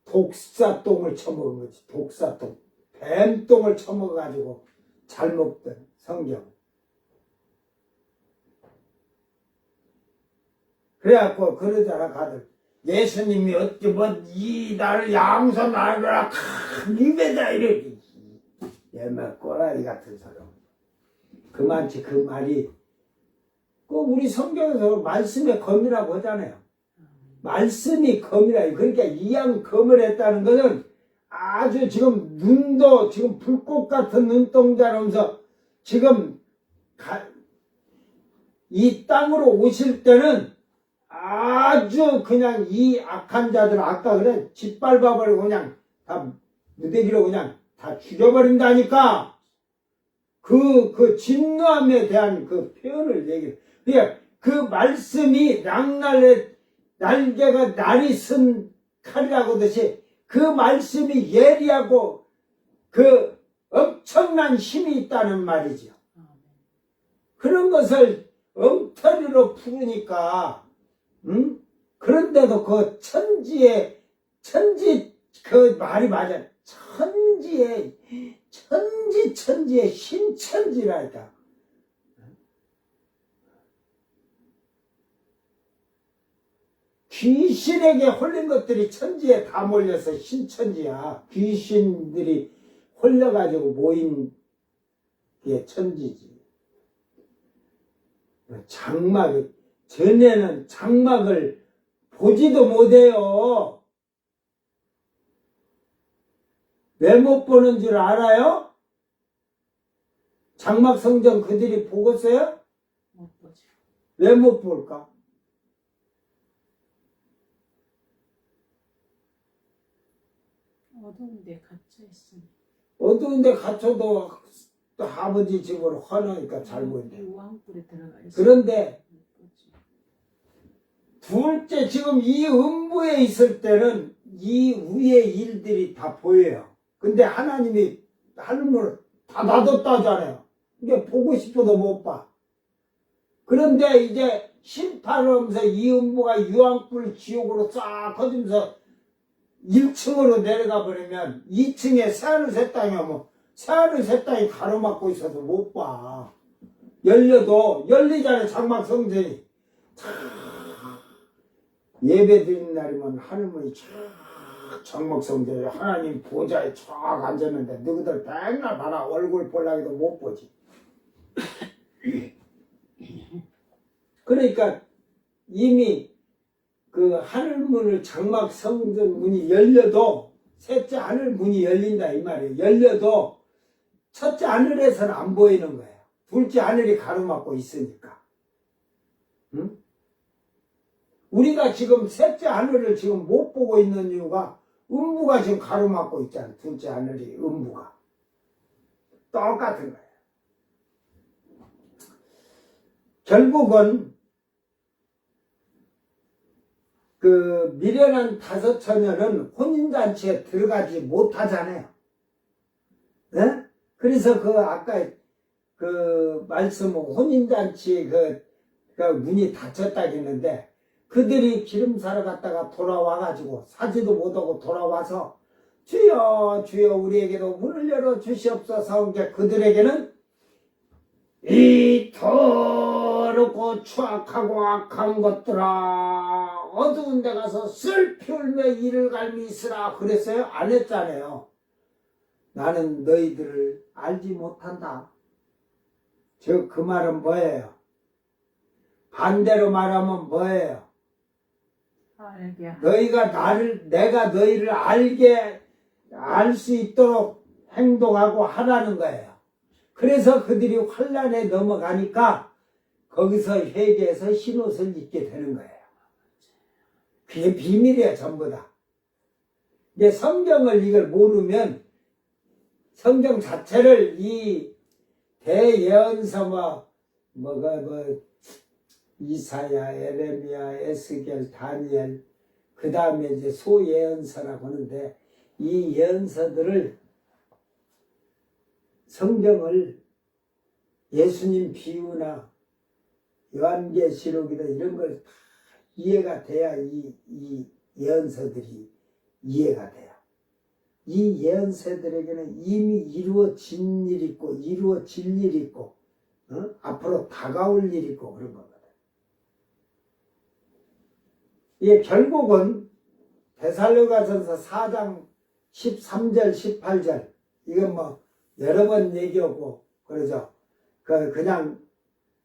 독사똥을 처먹은 거지. 독사똥. 뱀똥을 처먹어가지고 잘 먹던 성경. 그래갖고 그러잖아 다들. 예수님이 어찌 나를 양서 말거라 입에다 이래. 얘만 꼬라지 같은 사람. 그만치 그 말이 꼭 우리 성경에서 말씀의 검이라고 하잖아요. 말씀이 검이라. 그러니까 이양 검을 했다는 것은 아주 지금 눈도 지금 불꽃 같은 눈동자라면서 지금 이 땅으로 오실 때는 아주 그냥 이 악한 자들 아까 그래 짓밟아버리고 그냥 다 무대기로 그냥 다 죽여버린다니까. 그 진노함에 대한 그 표현을 얘기해. 그러니까 그 말씀이 날개가 날이 쓴 칼이라고 하듯이 그 말씀이 예리하고 그 엄청난 힘이 있다는 말이죠. 그런 것을 엉터리로 풀으니까, 그런데도 천지 그 말이 맞아. 천지의 신천지라니까. 귀신에게 홀린 것들이 천지에 다 몰려서 신천지야. 귀신들이 홀려가지고 모인 게 천지지. 전에는 장막을 보지도 못해요. 왜 못 보는 줄 알아요? 장막 성전 그들이 보겠어요? 못 보죠. 왜 못 볼까? 어두운데 갇혀 있으니. 어두운데 갇혀도 또 아버지 집으로 화나니까 잘 보인대. 우왕불에 들어가 있어. 그런데 둘째, 지금 이 음부에 있을 때는 이 위의 일들이 다 보여요. 근데 하나님이 하늘문을 다 놔뒀다잖아요. 이게 보고 싶어도 못 봐. 그런데 이제 심판을 하면서 이 음부가 유황불 지옥으로 싹 커지면서 1층으로 내려가 버리면 2층에 새하늘 새 땅이 오면 새하늘 새 땅이 가로막고 있어서 못 봐. 열려도 열리잖아요. 장막 성전이. 예배 드리는 날이면 하늘문이 쫙 장막 성전에 하나님 보좌에 쫙 앉았는데 너희들 백날 봐라. 얼굴 보려기도 못 보지. 그러니까 이미 그 하늘문을 장막 성전 문이 열려도 셋째 하늘 문이 열린다 이 말이에요. 열려도 첫째 하늘에서는 안 보이는 거예요. 둘째 하늘이 가로막고 있으니까. 응? 우리가 지금 셋째 하늘을 지금 못 보고 있는 이유가 음부가 지금 가로막고 있잖아요. 둘째 하늘이 음부가. 똑같은 거예요. 결국은 그 미련한 다섯 처녀는 혼인잔치에 들어가지 못하잖아요. 네? 그래서 그 아까 그 말씀 혼인잔치 그 문이 닫혔다 했는데 그들이 기름 사러 갔다가 돌아와가지고 사지도 못하고 돌아와서 주여 주여 우리에게도 문을 열어 주시옵소서 한 게 그들에게는 이 더럽고 추악하고 악한 것들아 어두운 데 가서 슬피 울며 이를 갈미 있으라 그랬어요? 안 했잖아요. 나는 너희들을 알지 못한다. 그 말은 뭐예요? 반대로 말하면 뭐예요? 내가 너희를 알 수 있도록 행동하고 하라는 거예요. 그래서 그들이 환란에 넘어가니까 거기서 회개해서 흰옷을 입게 되는 거예요. 그게 비밀이에요, 전부 다. 이제 성경을 이걸 모르면 성경 자체를 이 대예언서 이사야, 에레미야, 에스겔, 다니엘 그 다음에 이제 소예언서라고 하는데 이 예언서들을 성경을 예수님 비유나 요한계시록이나 이런 걸 다 이해가 돼야 이 예언서들이 이해가 돼요. 이 예언서들에게는 이미 이루어진 일 있고 이루어질 일 있고 앞으로 다가올 일 있고 그런 거거든. 이게 결국은 데살로니가전서 4장 13절 18절 이건 뭐 여러 번 얘기하고 그러죠. 그냥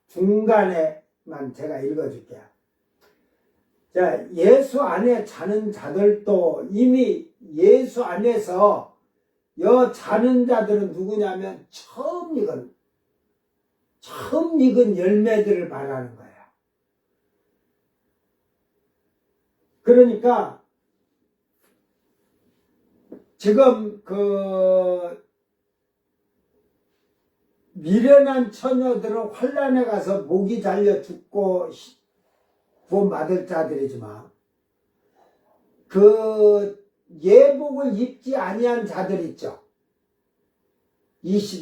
중간에만 제가 읽어줄게요. 자, 예수 안에 자는 자들도 이미 예수 안에서 자는 자들은 누구냐면 처음 익은 열매들을 말하는 거예요. 그러니까 지금 미련한 처녀들은 환란에 가서 목이 잘려 죽고 구원 받을 자들이지만 예복을 입지 아니한 자들 있죠.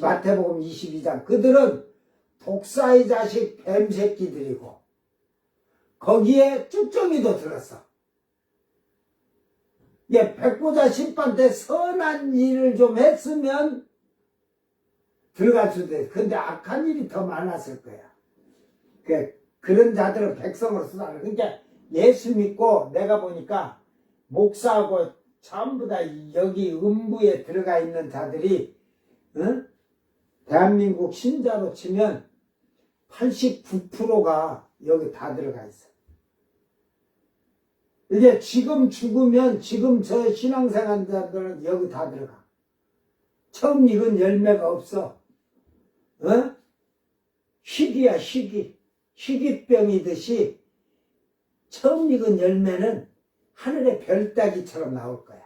마태복음 22장 그들은 독사의 자식 뱀 새끼들이고 거기에 쭉정이도 들었어. 백보자 심판 때 선한 일을 좀 했으면 들어갈 수도 있어. 근데 악한 일이 더 많았을 거야. 그런 자들은 백성으로 수사를. 그러니까 예수 믿고 내가 보니까 목사하고 전부 다 여기 음부에 들어가 있는 자들이 대한민국 신자로 치면 89%가 여기 다 들어가 있어. 이제 지금 죽으면 지금 저 신앙생활자들은 여기 다 들어가. 처음 익은 열매가 없어. 희귀야 희귀. 희귀병이듯이 처음 익은 열매는 하늘의 별따기처럼 나올 거야.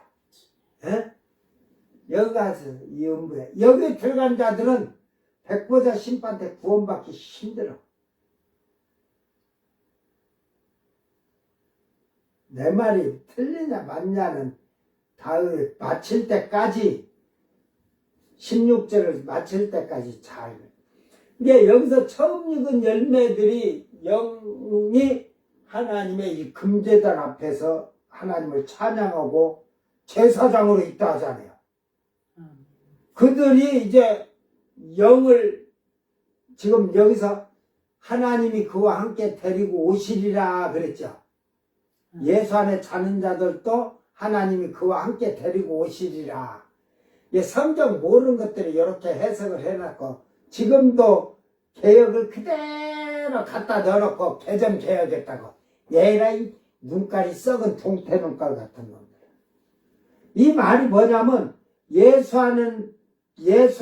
여기 가서 이 음부에 여기 들어간 자들은 백보자 심판 때 구원받기 힘들어. 내 말이 틀리냐 맞냐는 다음에 마칠 때까지 16절을 마칠 때까지 잘. 이게 여기서 처음 익은 열매들이 영이 하나님의 이 금제단 앞에서 하나님을 찬양하고 제사장으로 있다 하잖아요. 그들이 이제 영을 지금 여기서 하나님이 그와 함께 데리고 오시리라 그랬죠. 예수 안에 자는 자들도 하나님이 그와 함께 데리고 오시리라. 성경 모르는 것들을 이렇게 해석을 해놨고 지금도 개혁을 그대로 갖다 넣어놓고 개정 개혁했다고. 얘라 이 눈깔이 썩은 동태 눈깔 같은 놈들. 이 말이 뭐냐면 예수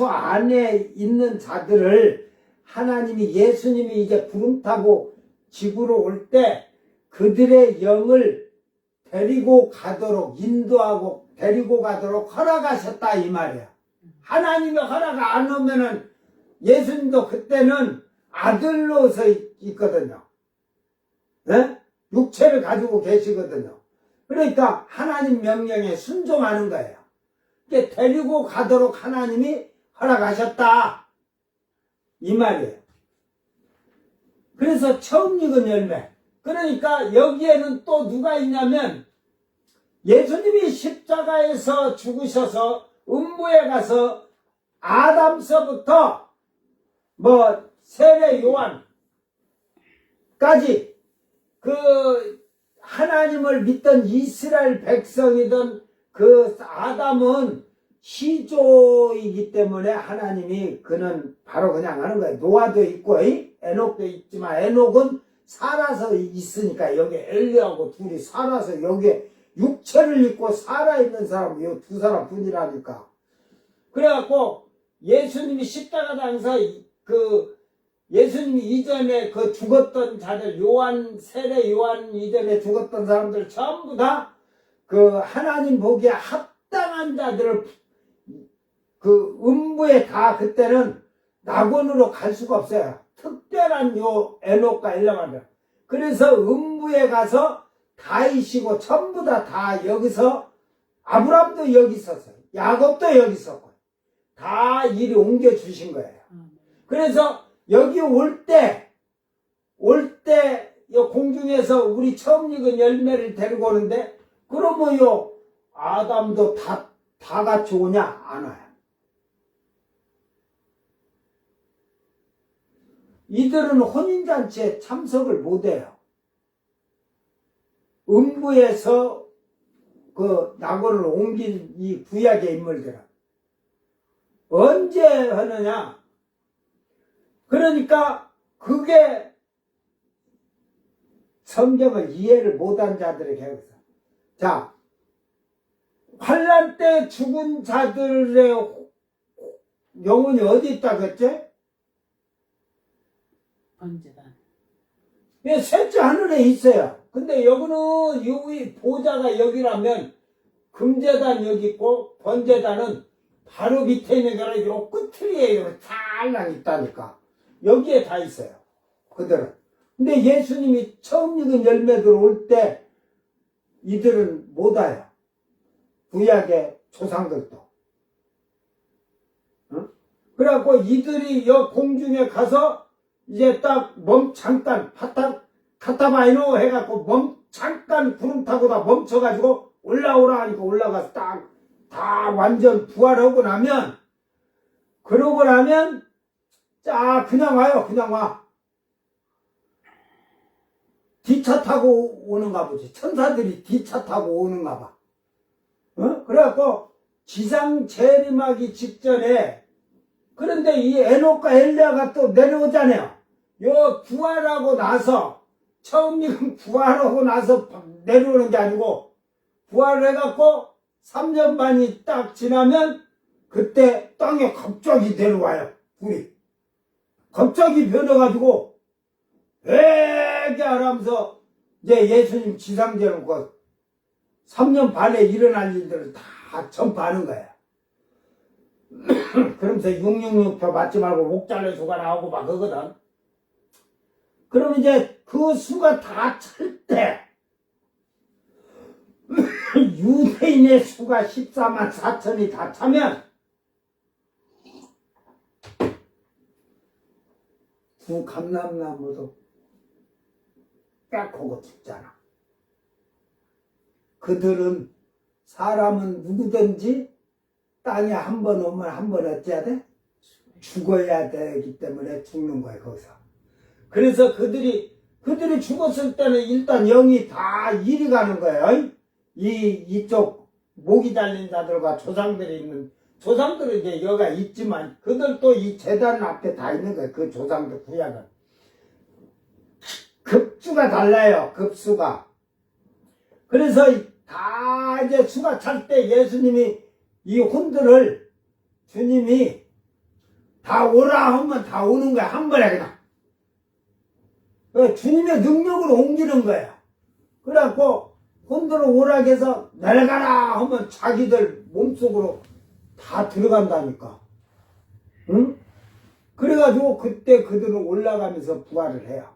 안에 있는 자들을 하나님이 예수님이 이제 구름 타고 지구로 올 때 그들의 영을 데리고 가도록 인도하고 데리고 가도록 허락하셨다 이 말이야. 하나님이 허락 안 하면은 예수님도 그때는 아들로서 있거든요. 네? 육체를 가지고 계시거든요. 그러니까 하나님 명령에 순종하는 거예요. 데리고 가도록 하나님이 허락하셨다 이 말이에요. 그래서 처음 익은 열매. 그러니까 여기에는 또 누가 있냐면 예수님이 십자가에서 죽으셔서 음부에 가서 아담서부터 세례 요한까지 그 하나님을 믿던 이스라엘 백성이던 그 아담은 시조이기 때문에 하나님이 그는 바로 그냥 하는 거예요. 노아도 있고 에녹도 있지만 에녹은 살아서 있으니까 여기 엘리하고 둘이 살아서 여기에 육체를 입고 살아있는 사람 이 두 사람 뿐이라니까. 그래갖고 예수님이 십자가 당사 그 예수님이 이전에 그 죽었던 자들 세례 요한 이전에 죽었던 사람들 전부 다 그 하나님 보기에 합당한 자들을 그 음부에 다 그때는 낙원으로 갈 수가 없어요. 특별한 요 에녹과 엘리야만. 그래서 음부에 가서 다이시고 전부 다 여기서 아브람도 여기 있었어요. 야곱도 여기 있었고 다 이리 옮겨 주신 거예요. 그래서 여기 올 때 공중에서 우리 처음 익은 열매를 데리고 오는데 그러면 아담도 다 같이 오냐? 안 와요. 이들은 혼인잔치에 참석을 못해요. 음부에서 그 낙원을 옮긴 이 구약의 인물들은 언제 하느냐? 그러니까 그게 성경을 이해를 못한 자들에게 해서 자, 환난 때 죽은 자들의 영혼이 어디 있다고 했지? 번제단. 셋째 하늘에 있어요. 근데 여기는 여기 보좌가 여기라면 금제단 여기 있고 번제단은 바로 밑에 있는 거라 요 끝이에요. 찰랑 있다니까. 여기에 다 있어요. 그들은. 근데 예수님이 처음 익은 열매들 올 때 이들은 못 와요. 구약의 조상들도. 어? 그래갖고 이들이 여 공중에 가서 이제 딱 잠깐 카타바이노 해갖고 잠깐 구름 타고 다 멈춰가지고 올라오라 하니까 올라가서 딱 다 완전 부활하고 나면 그러고 나면 자 그냥 와요. 그냥 와. 기차 타고 오는가 보지. 천사들이 기차 타고 오는가 봐. 그래갖고 지상 재림하기 직전에 그런데 이 에녹과 엘리야가 또 내려오잖아요. 요 부활하고 나서 처음 익은 부활하고 나서 내려오는 게 아니고 부활을 해갖고 3년 반이 딱 지나면 그때 땅에 갑자기 내려와요. 불이. 갑자기 변해가지고 회개하면서 이제 예수님 지상제를 그 3년 반에 일어날 일들을 다 전파하는 거야. 그러면서 666표 맞지 말고 목잘려 수가 나오고 막 그거든. 그럼 이제 그 수가 다 찰 때 유대인의 수가 14만 4천이 다 차면 두 감람나무도 빽 하고 죽잖아. 그들은 사람은 누구든지 땅에 한 번 오면 한 번 어찌해야 돼? 죽어야 되기 때문에 죽는 거야 거기서. 그래서 그들이 죽었을 때는 일단 영이 다 이리 가는 거예요. 이쪽 목이 달린 자들과 조상들이 있는, 조상들은 이제 여가 있지만 그들도 이 제단 앞에 다 있는 거예요. 그 조상들 구약은 급수가 달라요. 급수가. 그래서 다 이제 수가 찰 때 예수님이 이 혼들을 주님이 다 오라 하면 다 오는 거야. 한 번에 그냥. 주님의 능력으로 옮기는 거예요. 그래갖고 혼들을 오라 해서 내려가라 하면 자기들 몸속으로 다 들어간다니까. 응? 그래가지고 그때 그들은 올라가면서 부활을 해요.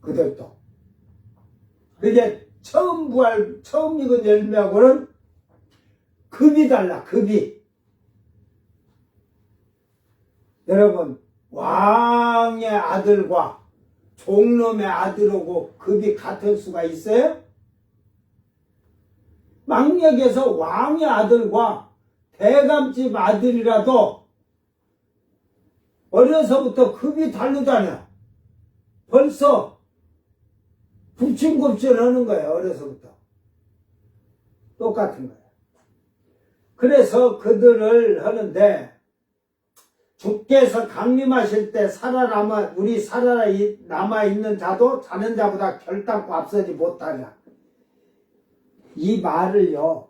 그들도. 그게 처음 부활, 처음 익은 열매하고는 급이 달라, 급이. 여러분, 왕의 아들과 종놈의 아들하고 급이 같을 수가 있어요? 망력에서 왕의 아들과 대감집 아들이라도 어려서부터 급이 다르잖아요. 벌써 굽신굽신 하는 거예요. 어려서부터. 똑같은 거예요. 그래서 그들을 하는데 주께서 강림하실 때 우리 살아남아있는 자도 자는 자보다 결단코 앞서지 못하리라. 이 말을요,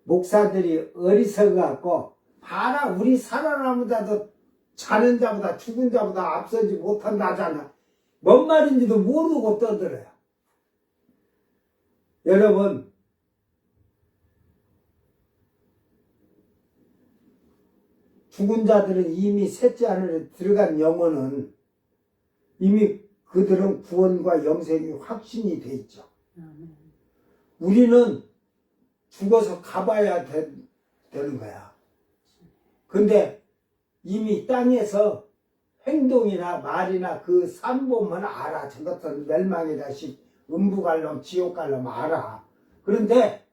목사들이 어리석어갖고 봐라 우리 살아남은 자도 자는 자보다 죽은 자보다 앞서지 못한다잖아. 뭔 말인지도 모르고 떠들어요. 여러분, 죽은 자들은 이미 셋째 하늘에 들어간 영혼은 이미 그들은 구원과 영생이 확신이 돼 있죠. 우리는 죽어서 가봐야 되는 거야. 근데 이미 땅에서 행동이나 말이나 그 산 보면 알아. 저것은 멸망의 자식, 음부 갈 놈, 지옥 갈 놈 알아. 그런데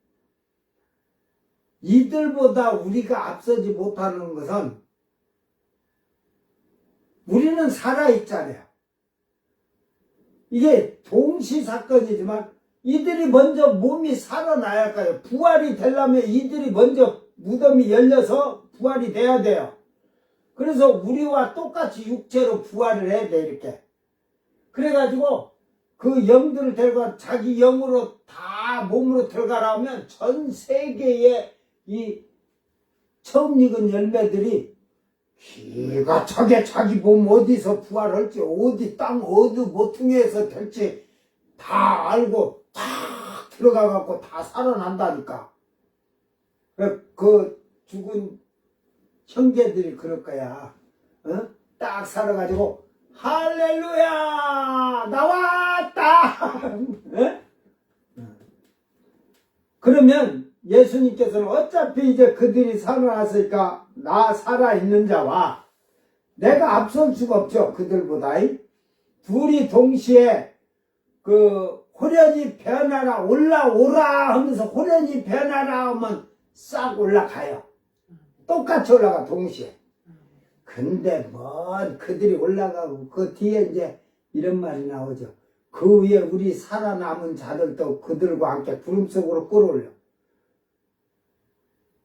이들보다 우리가 앞서지 못하는 것은 우리는 살아있잖아요. 이게 동시사건이지만 이들이 먼저 몸이 살아나야 할까요? 부활이 되려면 이들이 먼저 무덤이 열려서 부활이 돼야 돼요. 그래서 우리와 똑같이 육체로 부활을 해야 돼, 이렇게. 그래가지고 그 영들을 데리고 자기 영으로 다 몸으로 들어가라 하면 전 세계의 이 처음 익은 열매들이 기가 차게 자기 몸 어디서 부활할지, 어디 땅 어디 모퉁이에서 될지 다 알고 탁 들어가갖고 다 살아난다니까. 그 죽은 형제들이 그럴 거야. 어? 딱 살아가지고 할렐루야 나왔다. 어? 그러면 예수님께서는 어차피 이제 그들이 살아났으니까 나 살아있는 자와 내가 앞설 수가 없죠. 그들보다. 둘이 동시에 그 호련히 변하라 올라오라 하면서 호련히 변하라 하면 싹 올라가요. 똑같이 올라가 동시에. 근데 뭔 그들이 올라가고 그 뒤에 이제 이런 말이 나오죠. 그 위에 우리 살아남은 자들도 그들과 함께 구름 속으로 끌어올려.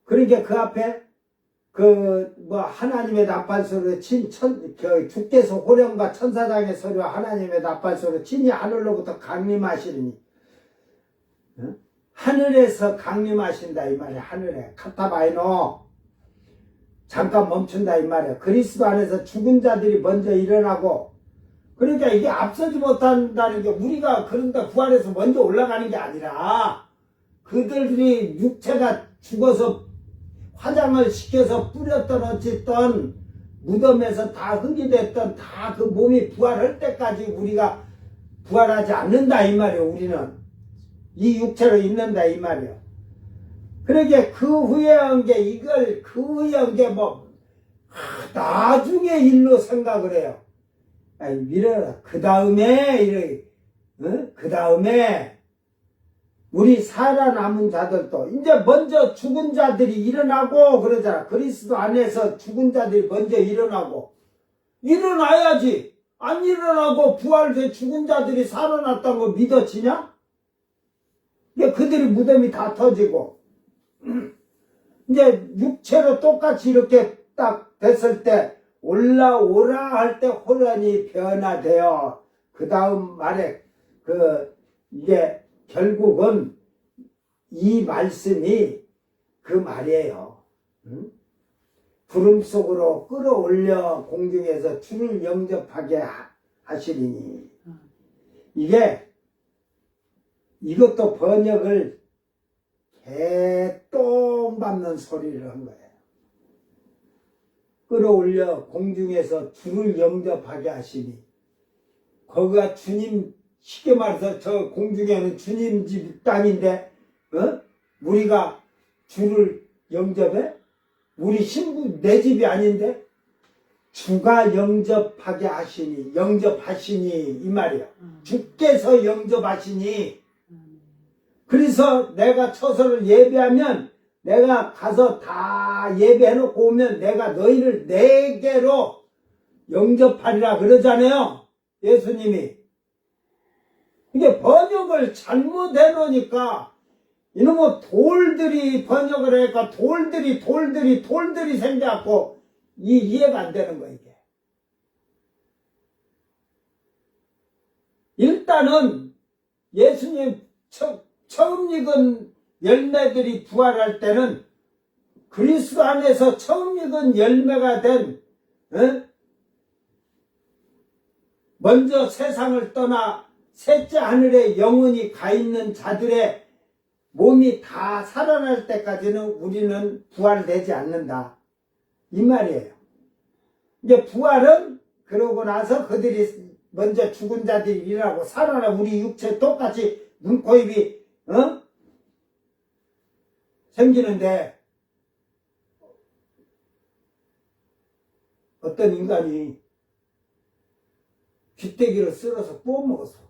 그러니까 그 앞에 하나님의 나팔 소리로 주께서 호령과 천사장의 소리와 하나님의 나팔 소리로 친히 하늘로부터 강림하시리니. 어? 하늘에서 강림하신다 이 말이야. 하늘에 카타바이노 잠깐 멈춘다 이 말이야. 그리스도 안에서 죽은 자들이 먼저 일어나고, 그러니까 이게 앞서지 못한다는 게 우리가 그런데 부활해서 먼저 올라가는 게 아니라 그들이 육체가 죽어서 화장을 시켜서 뿌렸던 어쨌든 무덤에서 다 흙이 됐던 다 그 몸이 부활할 때까지 우리가 부활하지 않는다 이 말이에요. 우리는 이 육체로 있는다 이 말이에요. 그러게 그 후에 한 게 뭐 나중에 일로 생각을 해요. 아니, 밀어라. 그 다음에, 이래, 그 다음에, 우리 살아남은 자들도, 이제 먼저 죽은 자들이 일어나고, 그러잖아. 그리스도 안에서 죽은 자들이 먼저 일어나고, 일어나야지. 안 일어나고 부활돼 죽은 자들이 살아났다고 믿어지냐? 이제 그들이 무덤이 다 터지고, 이제 육체로 똑같이 이렇게 딱 됐을 때, 올라오라 할 때 혼란이 변화되어, 그 다음 말에, 이게 결국은 이 말씀이 그 말이에요. 구름 속으로 끌어올려 공중에서 주를 영접하게 하시리니. 이것도 번역을 개똥 밟는 소리를 한 거예요. 끌어올려 공중에서 주를 영접하게 하시니. 거기가 주님, 쉽게 말해서 저 공중에는 주님 집 땅인데, 우리가 주를 영접해? 우리 신부, 내 집이 아닌데? 주가 영접하게 하시니, 영접하시니, 이 말이야. 주께서 영접하시니. 그래서 내가 처소를 예배하면, 내가 가서 다 예배해놓고 오면 내가 너희를 내게로 영접하리라 그러잖아요. 예수님이. 이게 번역을 잘못해 놓으니까 이놈의 돌들이 번역을 하니까 돌들이 생겨갖고 이해가 안 되는 거야, 이게. 일단은 예수님 처음 익은 열매들이 부활할 때는 그리스도 안에서 처음 익은 열매가 된, 먼저 세상을 떠나 셋째 하늘에 영원히 가 있는 자들의 몸이 다 살아날 때까지는 우리는 부활되지 않는다. 이 말이에요. 이제 부활은 그러고 나서 그들이 먼저 죽은 자들이 일어나고 살아나 우리 육체 똑같이 눈, 코, 입이 생기는데 어떤 인간이 귀때기를 쓸어서 구워 먹었어.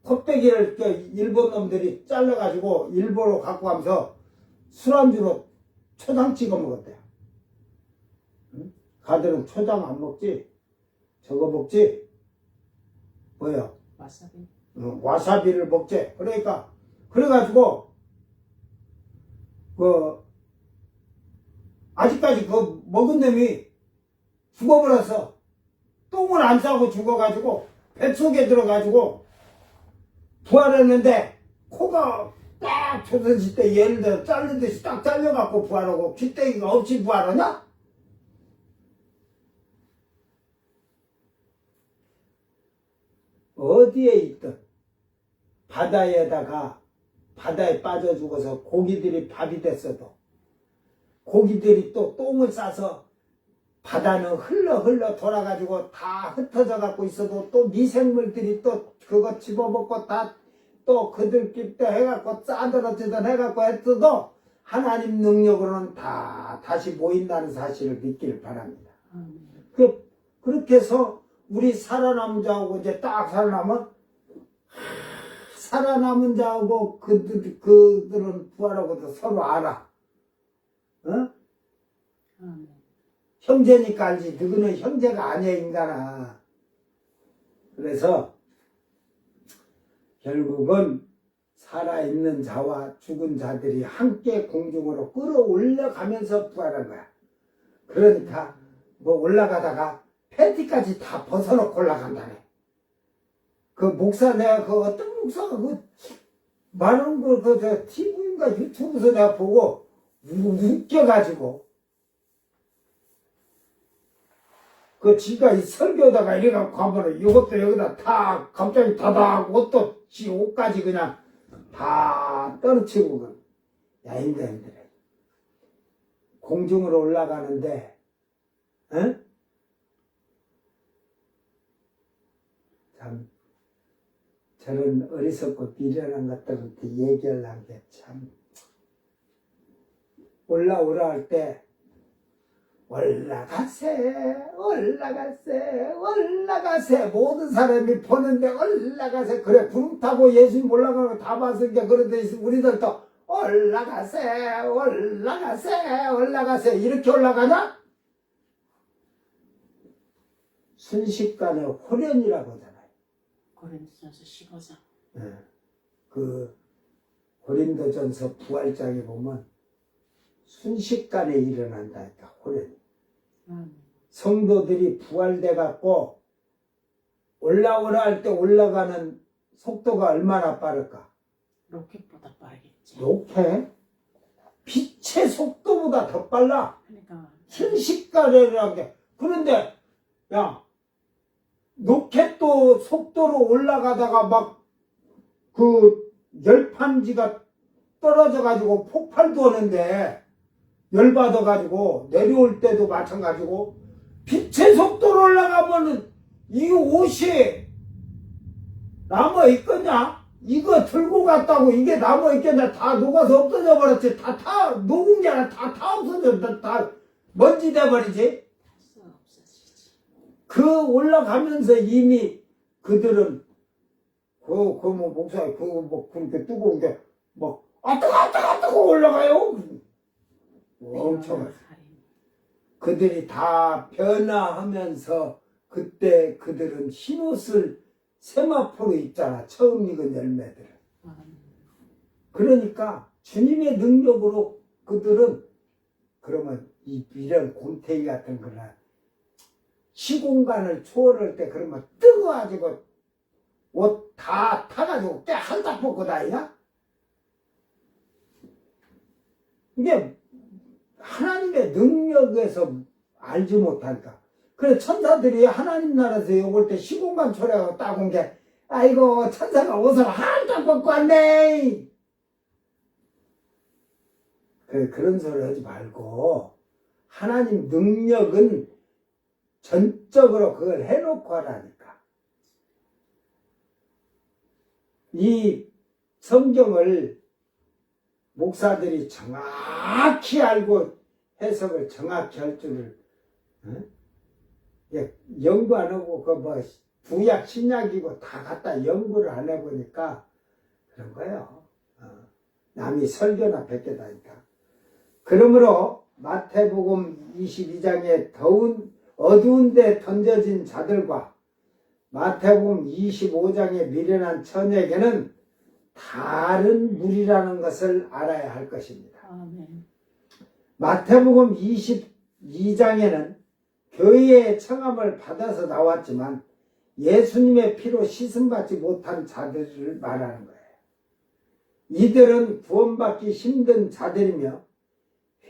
콧배기를 일본 놈들이 잘라가지고 일본으로 갖고 가면서 술안주로 초장 찍어 먹었대요. 가들은 초장 안 먹지? 저거 먹지? 뭐야? 와사비. 와사비를 먹지. 그러니까 그래가지고 아직까지 먹은 놈이 죽어버렸어. 똥을 안 싸고 죽어가지고 뱃속에 들어가지고 부활했는데 코가 딱 조선시 때 예를 들어 자르듯이 딱 잘려갖고 부활하고 귀때기가 없이 부활하냐? 어디에 있든 바다에 빠져 죽어서 고기들이 밥이 됐어도 고기들이 또 똥을 싸서 바다는 흘러 돌아가지고 다 흩어져 갖고 있어도 또 미생물들이 또 그거 집어먹고 다 또 그들끼리 또 해갖고 싸들어지든 해갖고 했어도 하나님 능력으로는 다 다시 모인다는 사실을 믿기를 바랍니다. 그렇게 해서 우리 살아남은 자하고 이제 딱 살아남은 자하고 그들은 부활하고도 서로 알아. 형제니까 알지. 너희는 형제가 아니야, 인간아. 그래서 결국은 살아있는 자와 죽은 자들이 함께 공중으로 끌어올려 가면서 부활한 거야. 그러니까 올라가다가 팬티까지 다 벗어놓고 올라간다네. 내가 어떤 목사가 말하는 걸 TV인가 유튜브에서 내가 보고 웃겨가지고 지가 이 설교다가 이래갖고 가면은 이것도 여기다 다 갑자기 다닥 옷도 지 옷까지 그냥 다 떨어치고 야 힘들어. 공중으로 올라가는데 참 저런 어리석고 미련한 것들한테 얘기하려는 게 참 올라오라 할 때 올라가세 올라가세 올라가세 모든 사람이 보는데 올라가세 그래 구름 타고 예수님 올라가는 거 다 봤으니까 그런데 우리들도 올라가세 올라가세 올라가세 이렇게 올라가냐? 순식간에 호련이라고 하잖아요. 고린도전서 15장. 그 고린도전서 부활장에 보면 순식간에 일어난다니까 호련이. 성도들이 부활돼 갖고 올라오라 할 때 올라가는 속도가 얼마나 빠를까? 로켓보다 빠르겠지. 로켓? 빛의 속도보다 더 빨라. 그러니까 순식간에라는 게. 그런데 야 로켓도 속도로 올라가다가 막 그 열판지가 떨어져 가지고 폭발도 하는데 열받아 가지고 내려올 때도 마찬가지고 빛의 속도로 올라가면은 이 옷이 남아 있겠냐? 이거 들고 갔다고 이게 남아 있겠냐? 다 녹아서 없어져 버렸지. 다 녹은 게 아니라 다 없어져. 다 먼지 돼 버리지. 없어지지. 그 올라가면서 이미 그들은 뭐 목사님 그렇게 뜨거운 게 막 뜨거 올라가요. 엄청 그들이 다 변화하면서 그때 그들은 흰옷을 세마포로 입잖아. 처음 익은 열매들은. 그러니까 주님의 능력으로 그들은 그러면 이런 곰탱이 같은 거나 시공간을 초월할 때 그러면 뜨거워가지고 옷 다 타가지고 깨 한딱 벗고 다니냐? 이게 하나님의 능력에서 알지 못하니까. 그래 천사들이 하나님 나라에서 욕을 때 시공간 초래하고 딱 온 게 아이고 천사가 옷을 한딱 벗고 왔네. 그런 소리 하지 말고 하나님 능력은 전적으로 그걸 해놓고 하라니까. 이 성경을 목사들이 정확히 알고 해석을 정확히 할 줄을 연구 안 하고 그 뭐 구약 신약이고 다 갖다 연구를 안 해보니까 그런 거예요. 남이 설교나 베껴다니까. 그러므로 마태복음 22장에 어두운 데 던져진 자들과 마태복음 25장에 미련한 처녀에게는 다른 물이라는 것을 알아야 할 것입니다. 아멘. 마태복음 22장에는 교회의 청함을 받아서 나왔지만 예수님의 피로 씻음받지 못한 자들을 말하는 거예요. 이들은 구원받기 힘든 자들이며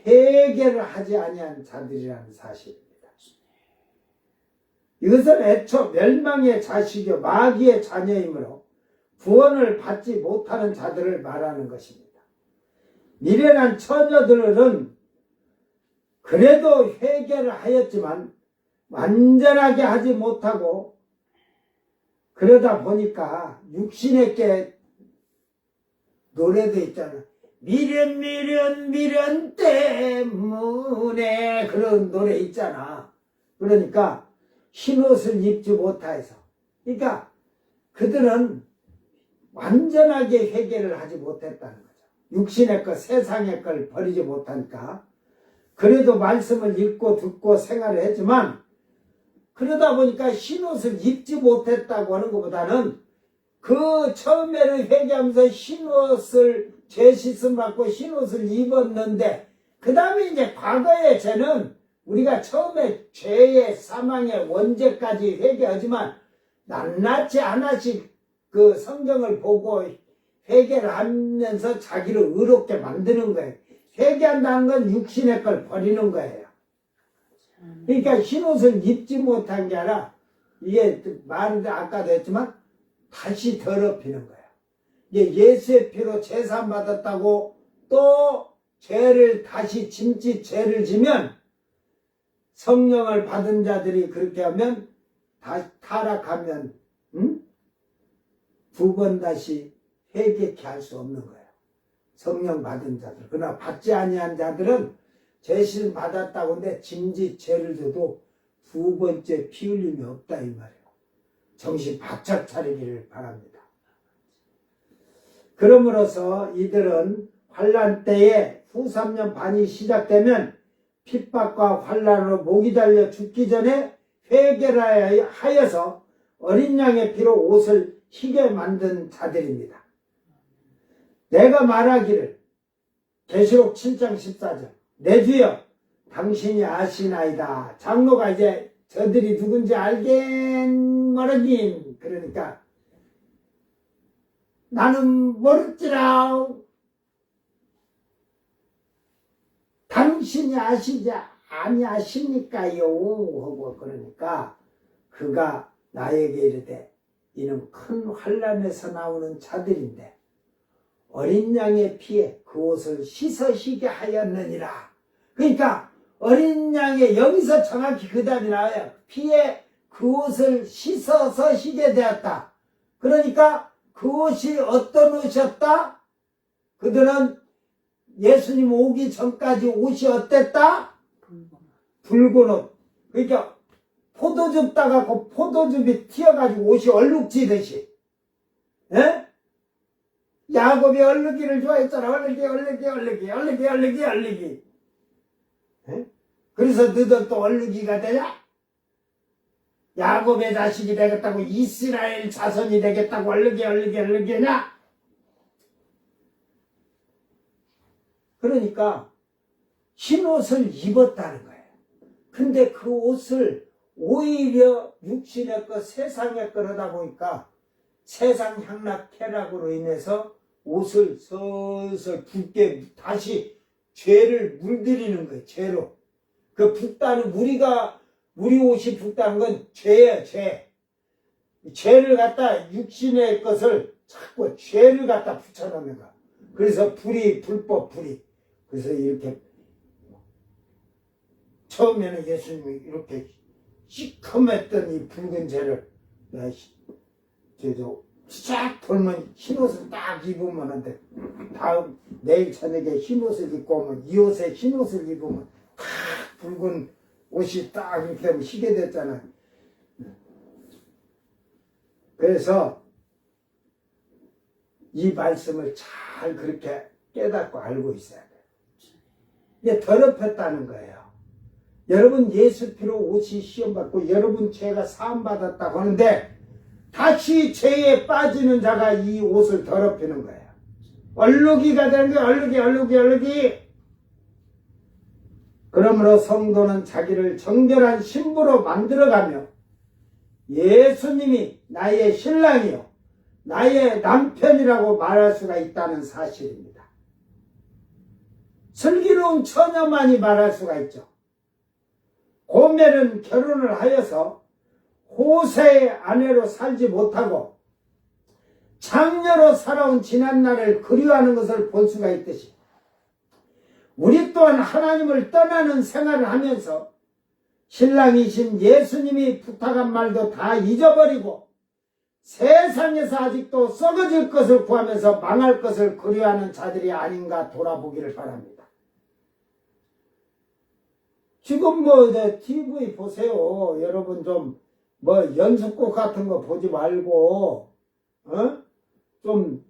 회개를 하지 아니한 자들이라는 사실입니다. 이것은 애초 멸망의 자식이요 마귀의 자녀이므로 구원을 받지 못하는 자들을 말하는 것입니다. 미련한 처녀들은 그래도 회개를 하였지만 완전하게 하지 못하고 그러다 보니까 육신에게 노래도 있잖아. 미련 때문에 그런 노래 있잖아. 그러니까 흰옷을 입지 못해서. 그러니까 그들은 완전하게 회개를 하지 못했다는 거죠. 육신의 것, 세상의 걸 버리지 못하니까. 그래도 말씀을 읽고 듣고 생활을 했지만 그러다 보니까 흰옷을 입지 못했다고 하는 것보다는 그 처음에는 회개하면서 흰옷을 죄 씻음 받고 흰옷을 입었는데 그 다음에 이제 과거의 죄는 우리가 처음에 죄의 사망의 원죄까지 회개하지만 낱낱이 하나씩 그 성경을 보고 회개를 하면서 자기를 의롭게 만드는 거예요. 회개한다는 건 육신의 걸 버리는 거예요. 그러니까 흰옷을 입지 못한 게 아니라 이게 말은 아까도 했지만 다시 더럽히는 거예요. 이게 예수의 피로 제산 받았다고 또 죄를 다시 죄를 지면 성령을 받은 자들이 그렇게 하면 다시 타락하면 두 번 다시 회개케 할 수 없는 거예요. 성령 받은 자들. 그러나 받지 아니한 자들은 제실 받았다고 하는데 짐짓 죄를 져도 두 번째 피 흘림이 없다 이 말이에요. 정신 바짝 차리기를 바랍니다. 그러므로서 이들은 환난 때에 후 3년 반이 시작되면 핍박과 환난으로 목이 달려 죽기 전에 회개를 하여서 어린 양의 피로 옷을 희게 만든 자들입니다. 내가 말하기를 계시록 7장 14절 내 주여 당신이 아시나이다. 장로가 이제 저들이 누군지 알긴 모르긴 그러니까 나는 모르지라. 당신이 아시지 아니하십니까요? 하고 그러니까 그가 나에게 이르되 이는 큰 환난에서 나오는 자들인데 어린 양의 피에 그 옷을 씻으시게 하였느니라. 그러니까 어린 양의 여기서 정확히 그 답이 나와요. 피에 그 옷을 씻어서 쉬게 되었다. 그러니까 그 옷이 어떤 옷이었다? 그들은 예수님 오기 전까지 옷이 어땠다? 붉은 옷. 그러니까 포도즙 따갖고 포도즙이 튀어가지고 옷이 얼룩지듯이. 예? 야곱이 얼룩이를 좋아했잖아. 얼룩이. 예? 그래서 너도 또 얼룩이가 되냐? 야곱의 자식이 되겠다고 이스라엘 자손이 되겠다고 얼룩이냐? 그러니까 흰 옷을 입었다는 거예요. 근데 그 옷을 오히려 육신의 것, 세상의 거다 보니까 세상 향락 쾌락으로 인해서 옷을 서서 붓게 다시 죄를 물들이는 거예요. 죄로. 그 붓다는 우리 옷이 붓다는 건 죄예요. 죄. 죄를 갖다 육신의 것을 자꾸 죄를 갖다 붙여놓는 거야. 그래서 불법 불이. 그래서 이렇게 처음에는 예수님이 이렇게 시커맸던 이 붉은 죄를 쫙 돌면 흰옷을 딱 입으면 한데 다음 내일 저녁에 흰옷을 입고 오면 이 옷에 흰옷을 입으면 딱 붉은 옷이 딱 이렇게 하면 희게 됐잖아요. 그래서 이 말씀을 잘 그렇게 깨닫고 알고 있어야 돼요. 이게 더럽혔다는 거예요. 여러분 예수 피로 옷이 시험받고 여러분 죄가 사함받았다고 하는데 다시 죄에 빠지는 자가 이 옷을 더럽히는 거예요. 얼룩이가 되는 거예요. 얼룩이. 그러므로 성도는 자기를 정결한 신부로 만들어가며 예수님이 나의 신랑이요 나의 남편이라고 말할 수가 있다는 사실입니다. 슬기로운 처녀만이 말할 수가 있죠. 고멜은 결혼을 하여서 호세의 아내로 살지 못하고 장녀로 살아온 지난날을 그리워하는 것을 볼 수가 있듯이 우리 또한 하나님을 떠나는 생활을 하면서 신랑이신 예수님이 부탁한 말도 다 잊어버리고 세상에서 아직도 썩어질 것을 구하면서 망할 것을 그리워하는 자들이 아닌가 돌아보기를 바랍니다. 지금 TV 보세요. 여러분 좀 연습곡 같은 거 보지 말고 좀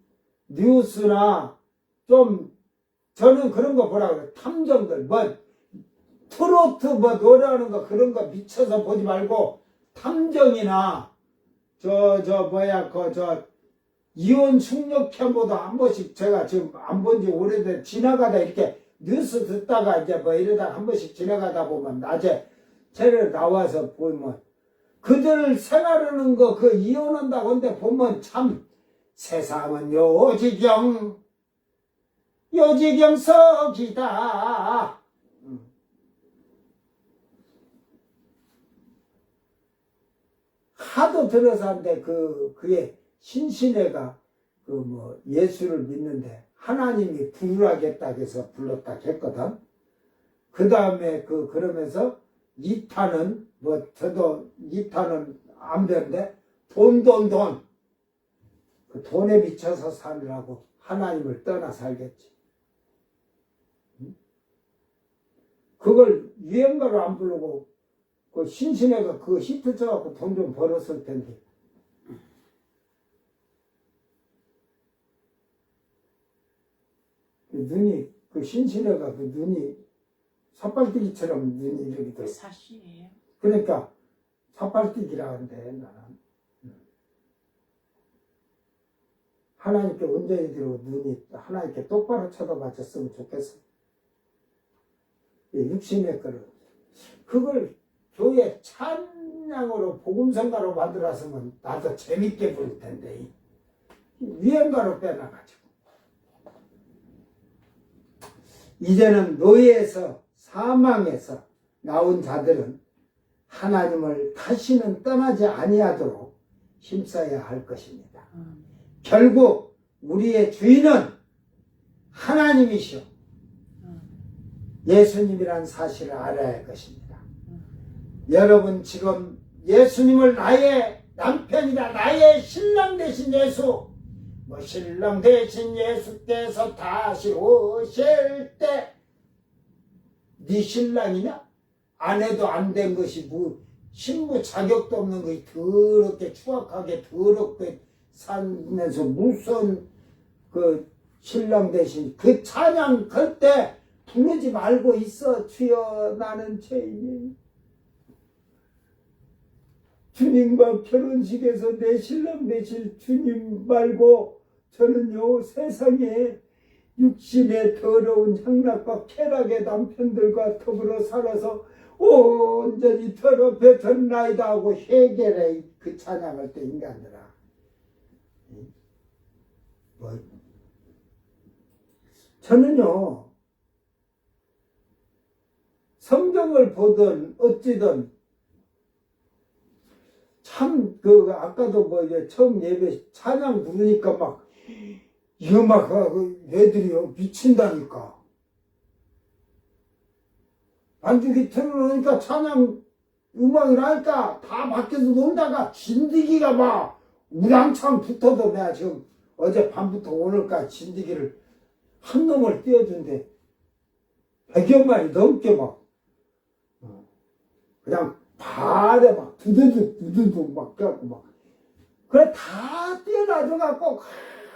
뉴스나 좀 저는 그런 거 보라 그래요. 탐정들 트로트 노래하는 거 그런 거 미쳐서 보지 말고 탐정이나 이혼 숙녀편보다 한 번씩 제가 지금 안 본 지 오래돼 지나가다 이렇게 뉴스 듣다가 이제 이러다가 한 번씩 지나가다 보면 낮에 쟤를 나와서 보면 그들 생활하는 거 그 이혼한다고 하는데 보면 참 세상은 요지경석이다. 하도 들어서 한데 그의 신신애가 예수를 믿는데 하나님이 부르라겠다 해서 불렀다 했거든. 그 다음에 그러면서 2탄은 저도 2탄은 안 되는데 돈. 그 돈에 미쳐서 사느라고 하나님을 떠나 살겠지. 그걸 유행가로 안 부르고 그 신신애가 그 히트 쳐갖고 돈 좀 벌었을 텐데. 그 눈이 그 신신애가 그 눈이 삿발뛰기처럼 눈이 이렇게 그 돼. 사실이에요. 그러니까 삿발뛰기라 한대 나는. 하나님께 온전히 들고 눈이 하나님께 똑바로 쳐다봤었으면 좋겠어. 육신의 거를 그걸 교회 찬양으로 복음성가로 만들었으면 나도 재밌게 부를 텐데 유행가로 빼놔가지고 이제는 노예에서 사망에서 나온 자들은 하나님을 다시는 떠나지 아니하도록 힘써야 할 것입니다. 결국 우리의 주인은 하나님이시오. 예수님이란 사실을 알아야 할 것입니다. 여러분 지금 예수님을 나의 남편이다, 나의 신랑 되신 예수, 뭐 신랑 되신 예수께서 다시 오실 때 네 신랑이냐? 아내도 안 된 것이 뭐 신부 자격도 없는 것이 더럽게 추악하게 더럽게 살면서 무슨 그 신랑 대신 그 찬양 그때 부르지 말고 있어. 주여 나는 죄인이 주님과 결혼식에서 내 신랑 되실 주님 말고 저는요 세상에 육신의 더러운 향락과 쾌락의 남편들과 더불어 살아서 온전히 더럽게 졌나이다 하고 회개를 그 찬양할 때 인간들아 뭐 저는요 성경을 보든 어찌든 참 그 아까도 뭐 이제 처음 예배 찬양 부르니까 막 이거 막 애들이 미친다니까. 반주기 틀어놓으니까 찬양 음악을 하니까 다 밖에서 놀다가 진드기가 막 우량창 붙어도 내가 지금 어제 밤부터 오늘까지 진드기를 한 놈을 띄워준대 100여 마리 넘게 막 그냥 발에 막 두두두 막 껴갖고 막 그래 다 뛰어나져갖고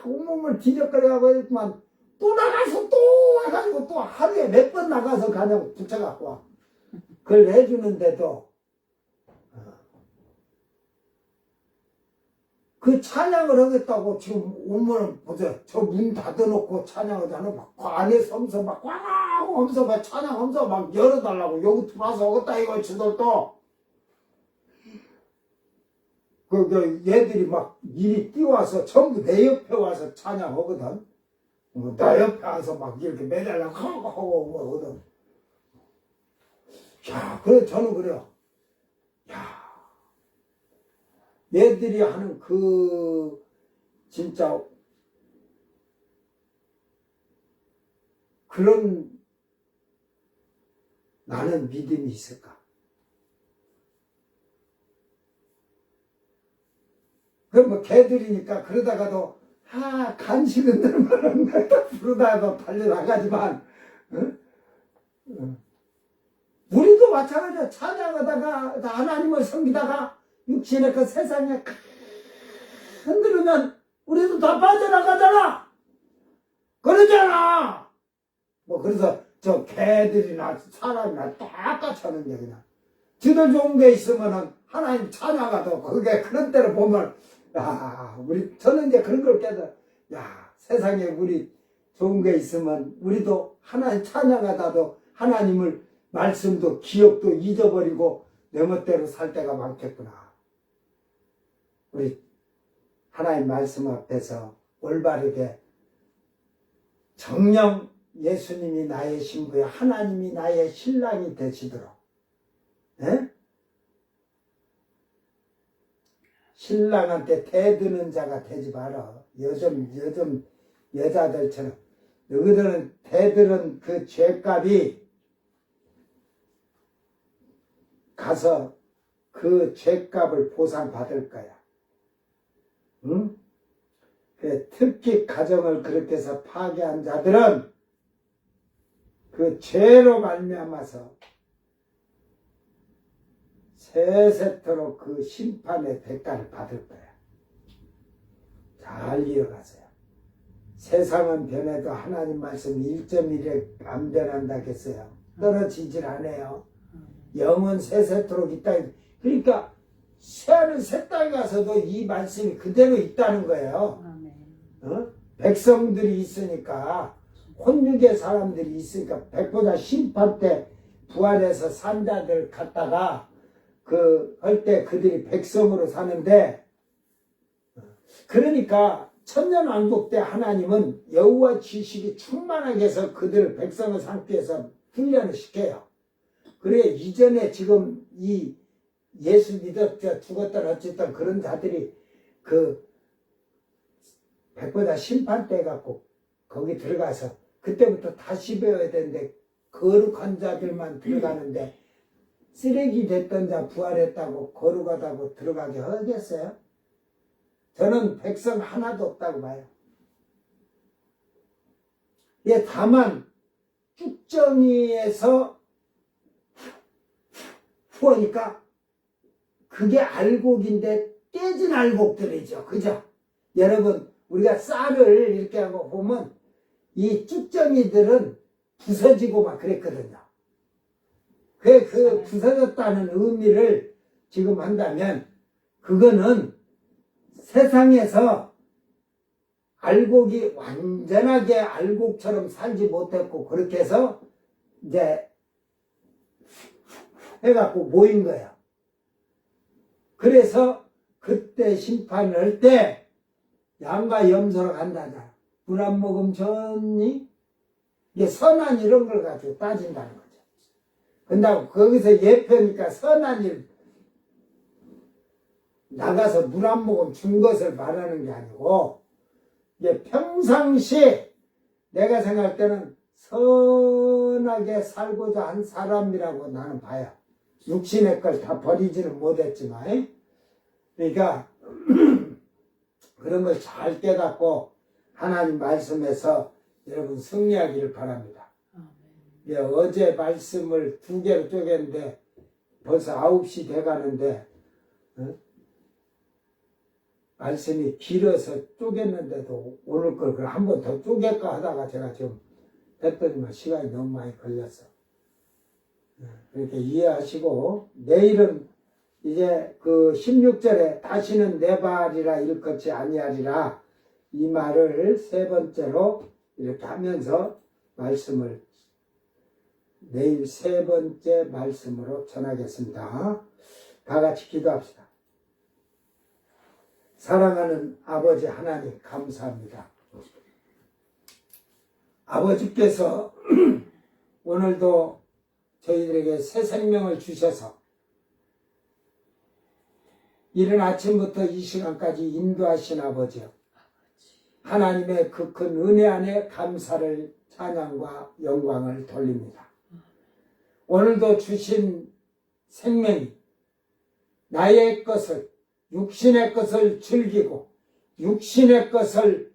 온몸을 뒤적거려가고 했지만 또 나가서 또 와가지고 또 하루에 몇 번 나가서 그냥 붙여갖고 와 그걸 해주는데도 그 찬양을 하겠다고 지금 오면은 보세요 저 문 닫아놓고 찬양을 하는 막 안에서 하면서 막 꽝 하면서 막 찬양하면서 막 열어달라고 여기 들어와서 오겠다 이거 지들도 얘들이 막 미리 뛰어와서 전부 내 옆에 와서 찬양하거든. 나 옆에 와서 막 이렇게 매달라고 하고 오거든. 야, 그래, 저는 그래요. 야, 얘들이 하는 진짜, 그런, 나는 믿음이 있을까? 그럼 뭐 개들이니까 그러다가도 간식은 늘만한 부르다가도 달려나가지만 우리도 마찬가지야. 찬양하다가 하나님을 섬기다가 육신의 그 세상에 흔들으면 우리도 다 빠져나가잖아. 그러잖아. 뭐 그래서 저 개들이나 사람이나 똑같이 하는 얘기냐. 지들 좋은 게 있으면은 하나님 찬양하도 그게 그런 때를 보면 저는 이제 그런 걸 깨달아. 세상에 우리 좋은 게 있으면 우리도 하나님 찬양하다도 하나님을 말씀도 기억도 잊어버리고 내 멋대로 살 때가 많겠구나. 우리 하나님 말씀 앞에서 올바르게 정녕 예수님이 나의 신부야 하나님이 나의 신랑이 되시도록 에? 신랑한테 대드는 자가 되지 마라. 요즘 여자들처럼 너희들은 대드는 그 죄값이 가서 그 죄값을 보상받을 거야. 응? 특히 가정을 그렇게 해서 파괴한 자들은 그 죄로 말미암아서 세세토록 그 심판의 대가를 받을 거야. 잘 이어가세요. 세상은 변해도 하나님 말씀 1.1에 안 변한다겠어요. 떨어지질 않아요. 영은 세세토록 있다. 그러니까 새하늘 새 땅에 가서도 이 말씀이 그대로 있다는 거예요. 아멘. 어? 백성들이 있으니까, 혼육의 사람들이 있으니까, 백보자 심판 때 부활해서 산자들 갖다가 할 때 그들이 백성으로 사는데, 그러니까 천년왕국 때 하나님은 여호와 지식이 충만하게 해서 그들을 백성을 삼기 위해서 훈련을 시켜요. 그래 이전에 지금 이 예수 믿었다 죽었다 어쨌든 그런 자들이 그 백보자 심판 때 갖고 거기 들어가서 그때부터 다시 배워야 되는데 거룩한 자들만 들어가는데 쓰레기 됐던 자 부활했다고 거룩하다고 들어가게 하겠어요? 저는 백성 하나도 없다고 봐요. 예, 다만 쭉정이에서 후하니까 그게 알곡인데 떼진 알곡들이죠. 그죠? 여러분 우리가 쌀을 이렇게 하고 보면 이 쭉정이들은 부서지고 막 그랬거든요. 그 부서졌다는 의미를 지금 한다면 그거는 세상에서 알곡이 완전하게 알곡처럼 살지 못했고 그렇게 해서 이제 해갖고 모인 거예요. 그래서 그때 심판을 할 때 양과 염소로 간다잖아. 물 한 모금 줬니? 이게 선한 이런 걸 가지고 따진다는 거죠. 근데 거기서 예표니까 선한 일 나가서 물 한 모금 준 것을 말하는 게 아니고 이게 평상시 내가 생각할 때는 선하게 살고자 한 사람이라고 나는 봐요. 육신의 걸 다 버리지는 못했지만 그러니까 그런 걸 잘 깨닫고 하나님 말씀에서 여러분 승리하기를 바랍니다. 예, 어제 말씀을 2개로 쪼갰는데 벌써 9시 돼가는데 말씀이 길어서 쪼갰는데도 오늘 걸 한 번 더 쪼갤까 하다가 제가 지금 했더니만 시간이 너무 많이 걸렸어. 그렇게 이해하시고 내일은 이제 그 16절에 다시는 내 발이라 일컫지 아니하리라 이 말을 3번째로 이렇게 하면서 말씀을 내일 3번째 말씀으로 전하겠습니다. 다 같이 기도합시다. 사랑하는 아버지 하나님 감사합니다. 아버지께서 오늘도 저희들에게 새 생명을 주셔서 이른 아침부터 이 시간까지 인도하신 아버지요. 하나님의 그 큰 은혜 안에 감사를 찬양과 영광을 돌립니다. 오늘도 주신 생명이 나의 것을 육신의 것을 즐기고 육신의 것을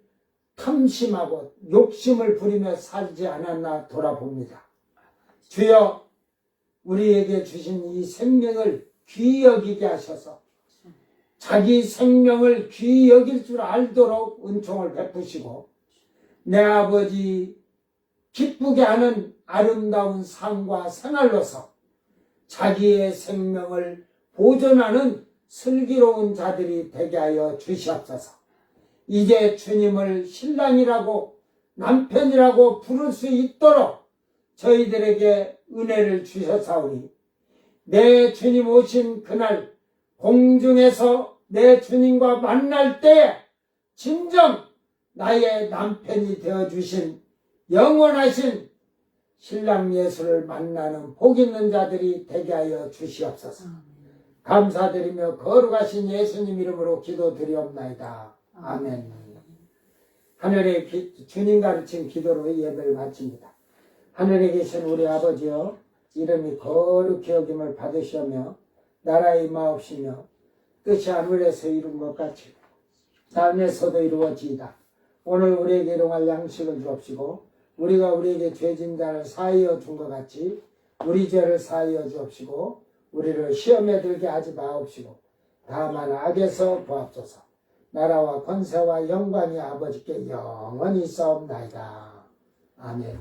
탐심하고 욕심을 부리며 살지 않았나 돌아봅니다. 주여 우리에게 주신 이 생명을 귀히 여기게 하셔서 자기 생명을 귀히 여길 줄 알도록 은총을 베푸시고 내 아버지 기쁘게 하는 아름다운 삶과 생활로서 자기의 생명을 보존하는 슬기로운 자들이 되게 하여 주시옵소서. 이제 주님을 신랑이라고 남편이라고 부를 수 있도록 저희들에게 은혜를 주셨사오니 내 주님 오신 그날 공중에서 내 주님과 만날 때 진정 나의 남편이 되어주신 영원하신 신랑 예수를 만나는 복 있는 자들이 되게 하여 주시옵소서. 감사드리며 거룩하신 예수님 이름으로 기도드리옵나이다. 아멘. 하늘에 주님 가르친 기도로 예배를 마칩니다. 하늘에 계신 우리 아버지여 이름이 거룩히 여김을 받으시며 나라의 임하옵시며 뜻이 하늘에서 이룬 것 같이 땅에서도 이루어지이다. 오늘 우리에게 일용할 양식을 주옵시고 우리가 우리에게 죄진 자를 사하여 준 것 같이 우리 죄를 사하여 주옵시고 우리를 시험에 들게 하지 마옵시고 다만 악에서 구하옵소서. 나라와 권세와 영광이 아버지께 영원히 있사옵나이다. 아멘.